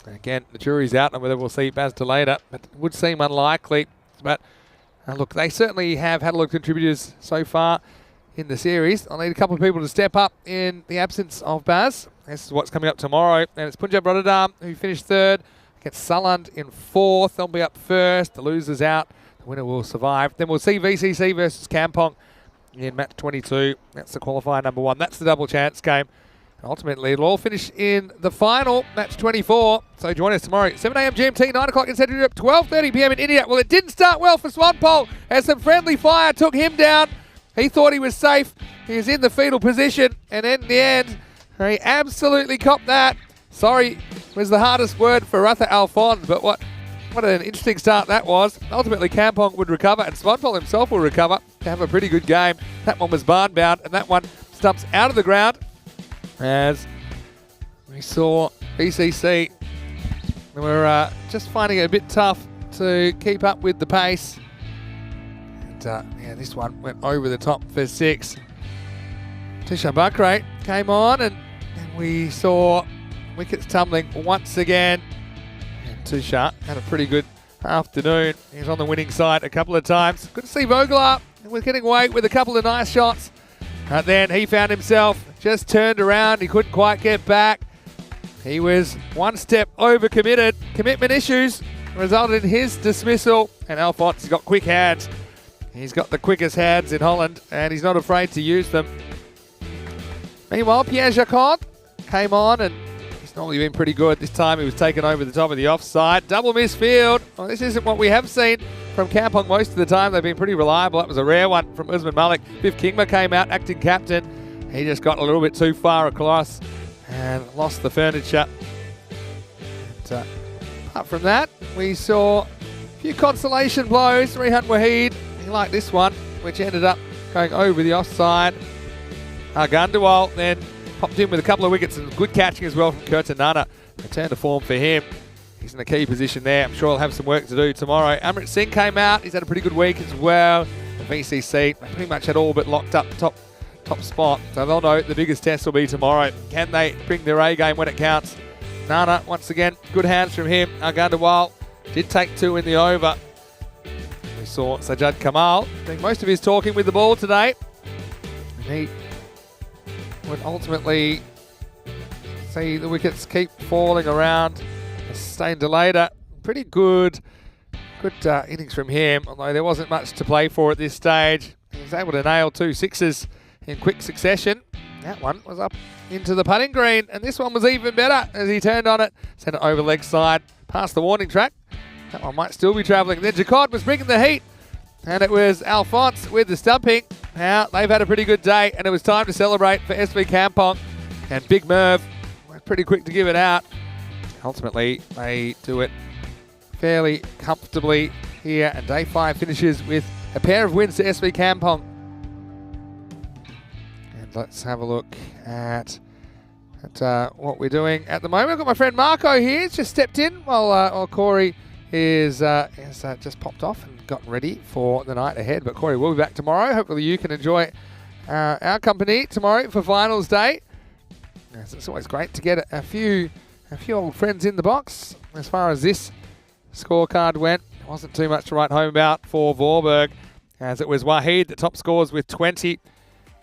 Speaker 1: And again, the jury's out on whether we'll see Baz later, but it would seem unlikely. But look, they certainly have had a lot of contributors so far in the series. I'll need a couple of people to step up in the absence of Baz. This is what's coming up tomorrow. And it's Punjab Rotterdam, who finished third, against Sulland in fourth. They'll be up first. The loser's out. The winner will survive. Then we'll see VCC versus Kampong in match 22. That's the qualifier number 1. That's the double chance game. Ultimately, it'll all finish in the final, match 24. So join us tomorrow, 7 a.m. GMT, 9 o'clock in Central Europe, 12:30 p.m. in India. Well, it didn't start well for Swanpole as some friendly fire took him down. He thought he was safe. He was in the fetal position. And in the end, he absolutely copped that. Sorry was the hardest word for Ratha Alphonse, but what an interesting start that was. Ultimately, Kampong would recover, and Swanpole himself will recover to have a pretty good game. That one was barn-bound, and that one stumps out of the ground. As we saw VCC, they were just finding it a bit tough to keep up with the pace. And yeah, this one went over the top for 6. Tisha Bakre came on, and we saw wickets tumbling once again. And Tisha had a pretty good afternoon. He was on the winning side a couple of times. Good to see Vogler was getting away with a couple of nice shots. But then he found himself just turned around. He couldn't quite get back. He was one step overcommitted. Commitment issues resulted in his dismissal. And Alphonse has got quick hands. He's got the quickest hands in Holland, and he's not afraid to use them. Meanwhile, Pierre Jacquot came on, and he's normally been pretty good. This time he was taken over the top of the offside. Double misfield. Well, this isn't what we have seen from Kampong most of the time. They've been pretty reliable. That was a rare one from Usman Malik. Viv Kingma came out, acting captain. He just got a little bit too far across and lost the furniture. And, apart from that, we saw a few consolation blows. Rehan Waheed, he liked this one, which ended up going over the offside. Gandawal then popped in with a couple of wickets and good catching as well from Kirtanana. Return to form for him. He's in a key position there. I'm sure he'll have some work to do tomorrow. Amrit Singh came out. He's had a pretty good week as well. The VCC, they pretty much had all but locked up top spot. So they'll know the biggest test will be tomorrow. Can they bring their A game when it counts? Nana, once again, good hands from him. Gandawal did take 2 in the over. We saw Sajjad Kamal doing most of his talking with the ball today. He would ultimately see the wickets keep falling around. Sustained a later. Pretty good innings from him, although there wasn't much to play for at this stage. He was able to nail 2 sixes in quick succession. That one was up into the putting green, and this one was even better as he turned on it, sent it over leg side, past the warning track. That one might still be travelling. Then Jacquot was bringing the heat, and it was Alphonse with the stumping. Now, they've had a pretty good day, and it was time to celebrate for SV Kampong. And Big Merv was pretty quick to give it out. Ultimately, they do it fairly comfortably here, and day 5 finishes with a pair of wins to SV Kampong. And let's have a look at what we're doing at the moment. I've got my friend Marco here. He's just stepped in while Corey is just popped off and gotten ready for the night ahead. But Corey will be back tomorrow. Hopefully you can enjoy our company tomorrow for finals day. Yes, it's always great to get a few old friends in the box. As far as this scorecard went, there wasn't too much to write home about for Vorberg, as it was Waheed that top scores with 20.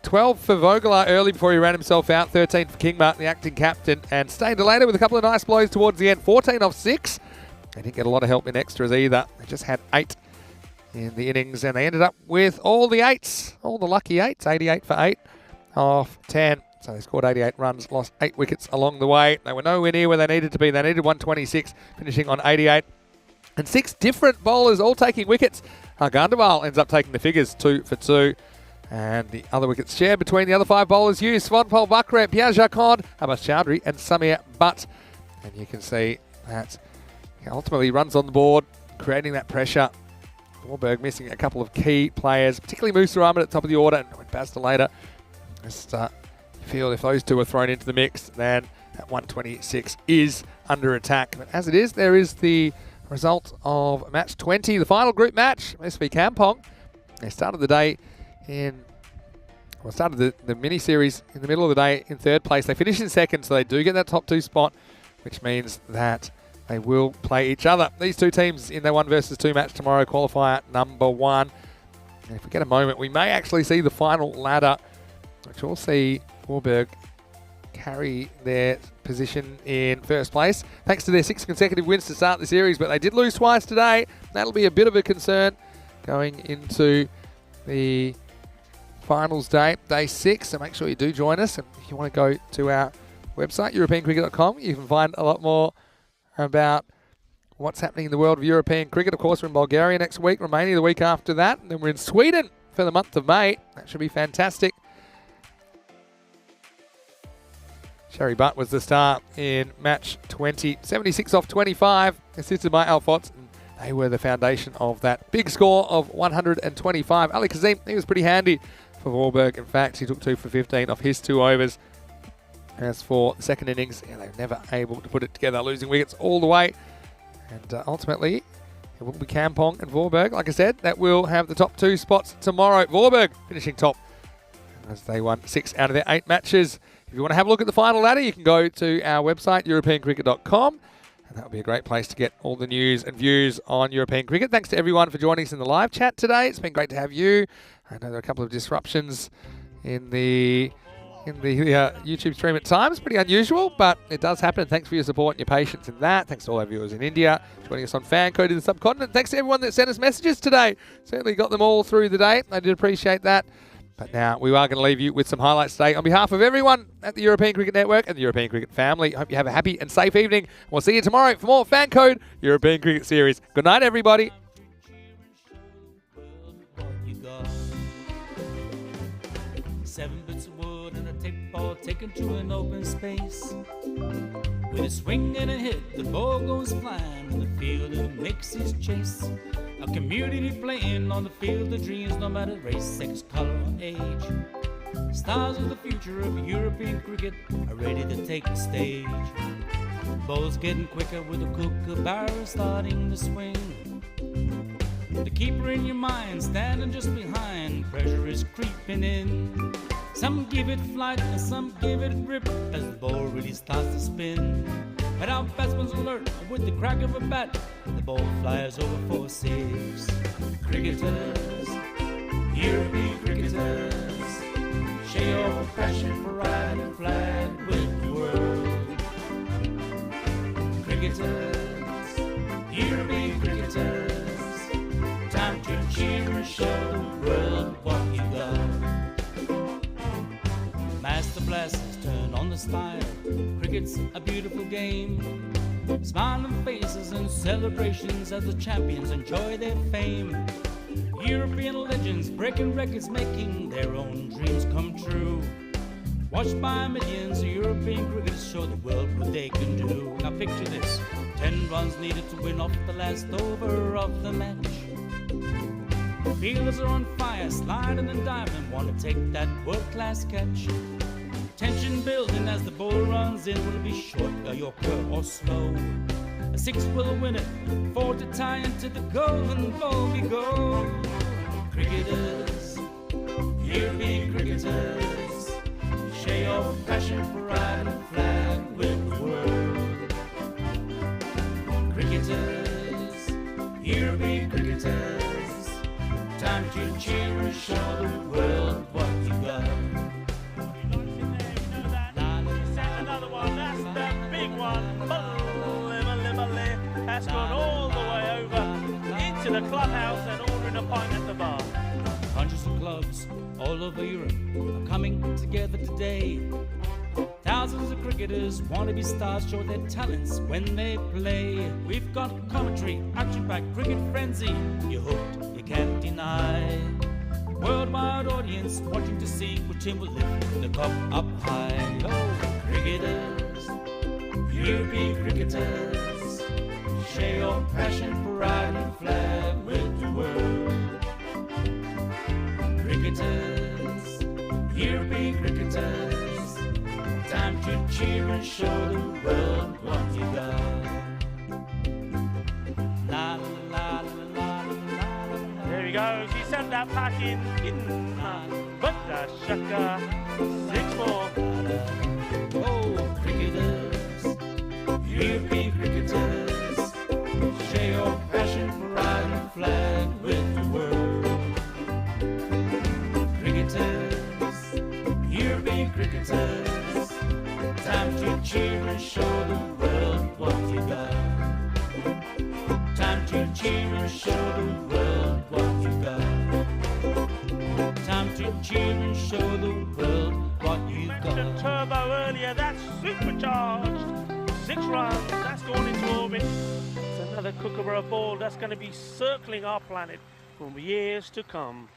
Speaker 1: 12 for Vogler early before he ran himself out. 13 for Kingma, the acting captain, and stayed later with a couple of nice blows towards the end. 14 off 6. They didn't get a lot of help in extras either. They just had 8 in the innings, and they ended up with all the 8s, all the lucky 8s. 88 for 8 off 10 So they scored 88 runs, lost 8 wickets along the way. They were nowhere near where they needed to be. They needed 126, finishing on 88. And 6 different bowlers all taking wickets. Gandawal ends up taking the figures, 2 for 2. And the other wickets shared between the other 5 bowlers used. Swanpal Bakre, Pierre Jacquard, Abbas Chowdhury and Samir Butt. And you can see that he ultimately runs on the board, creating that pressure. Warburg missing a couple of key players, particularly Musa Ahmed at the top of the order and Basta later. Just feel if those 2 are thrown into the mix, then that 126 is under attack. But as it is, there is the result of match 20, the final group match, SV Kampong. They started the day started the mini-series in the middle of the day in 3rd place. They finished in 2nd, so they do get that top 2 spot, which means that they will play each other. These 2 teams in their 1 versus 2 match tomorrow, qualifier number 1. And if we get a moment, we may actually see the final ladder, which will see Warburg carry their position in 1st place, thanks to their 6 consecutive wins to start the series, but they did lose twice today. That'll be a bit of a concern going into the finals day, day 6, so make sure you do join us. And if you want to go to our website, europeancricket.com, you can find a lot more about what's happening in the world of European cricket. Of course, we're in Bulgaria next week, Romania the week after that, and then we're in Sweden for the month of May. That should be fantastic. Sherry Butt was the star in match 20, 76 off 25, assisted by Alphonse. They were the foundation of that big score of 125. Ali Kazim, he was pretty handy for Warburg. In fact, he took 2 for 15 off his 2 overs. As for the second innings, they were never able to put it together, losing wickets all the way. And ultimately, it will be Kampong and Warburg, like I said, that will have the top 2 spots tomorrow. Warburg finishing top as they won 6 out of their 8 matches. If you want to have a look at the final ladder, you can go to our website, europeancricket.com. And that would be a great place to get all the news and views on European cricket. Thanks to everyone for joining us in the live chat today. It's been great to have you. I know there are a couple of disruptions in the YouTube stream at times. Pretty unusual, but it does happen. Thanks for your support and your patience in that. Thanks to all our viewers in India joining us on FanCode in the subcontinent. Thanks to everyone that sent us messages today. Certainly got them all through the day. I did appreciate that. But now we are going to leave you with some highlights today. On behalf of everyone at the European Cricket Network and the European Cricket family, I hope you have a happy and safe evening. We'll see you tomorrow for more FanCode European Cricket Series. Good night, everybody.
Speaker 3: 7 bits of wood and a tape ball taken to an open space. With a swing and a hit, the ball goes flying in the field and makes his chase. A community playing on the field of dreams, no matter race, sex, color, or age. Stars of the future of European cricket are ready to take the stage. Bowls getting quicker with the kookaburra starting to swing. The keeper in your mind standing just behind, pressure is creeping in. Some give it flight and some give it grip as the ball really starts to spin. But our batsman's alert with the crack of a bat, the ball flies over for 6. Cricketers, European cricketers, share your passion for riding flag with the world. Cricketers, European cricketers, time to cheer and show the world what you got. Master blasters turn on the style. Cricket's a beautiful game. Smiling faces and celebrations as the champions enjoy their fame. European legends breaking records, making their own dreams come true. Watched by millions of European cricketers show the world what they can do. Now picture this, 10 runs needed to win off the last over of the match. Fielders are on fire, sliding and diving, want to take that world-class catch. Tension building as the ball runs in. Will it be short, a yorker or slow? A 6 will win it, 4 to tie into the golden ball we go. Cricketers, European cricketers, share your passion for riding the flag with the world. Cricketers, European cricketers, time to cheer and show the world what you got.
Speaker 4: Another one, that's the big one. That's gone all the way over into the clubhouse and ordering a pint at the bar.
Speaker 3: Hundreds of clubs all over Europe are coming together today. Thousands of cricketers want to be stars, show their talents when they play. We've got commentary, action-packed cricket frenzy. You're hooked, you can't deny. Worldwide audience watching to see which team will lift the cup up high. Oh, cricketers, European cricketers, share your passion, pride and flag with the world. Cricketers, European cricketers, time to cheer and show the world what you got. La la la la la la.
Speaker 4: There he goes. He sent that back in. But the shaka. 6 more.
Speaker 3: Oh, cricketers, European cricketers, share your passion, pride and flag with the world. Cricketers, European cricketers, time to cheer and show the world what you got. Time to cheer and show the world what you got. Time to cheer and show the world what you
Speaker 4: Mentioned
Speaker 3: got.
Speaker 4: turbo earlier. That's supercharged. 6 runs. That's gone into orbit. It's another Kookaburra ball that's going to be circling our planet for years to come.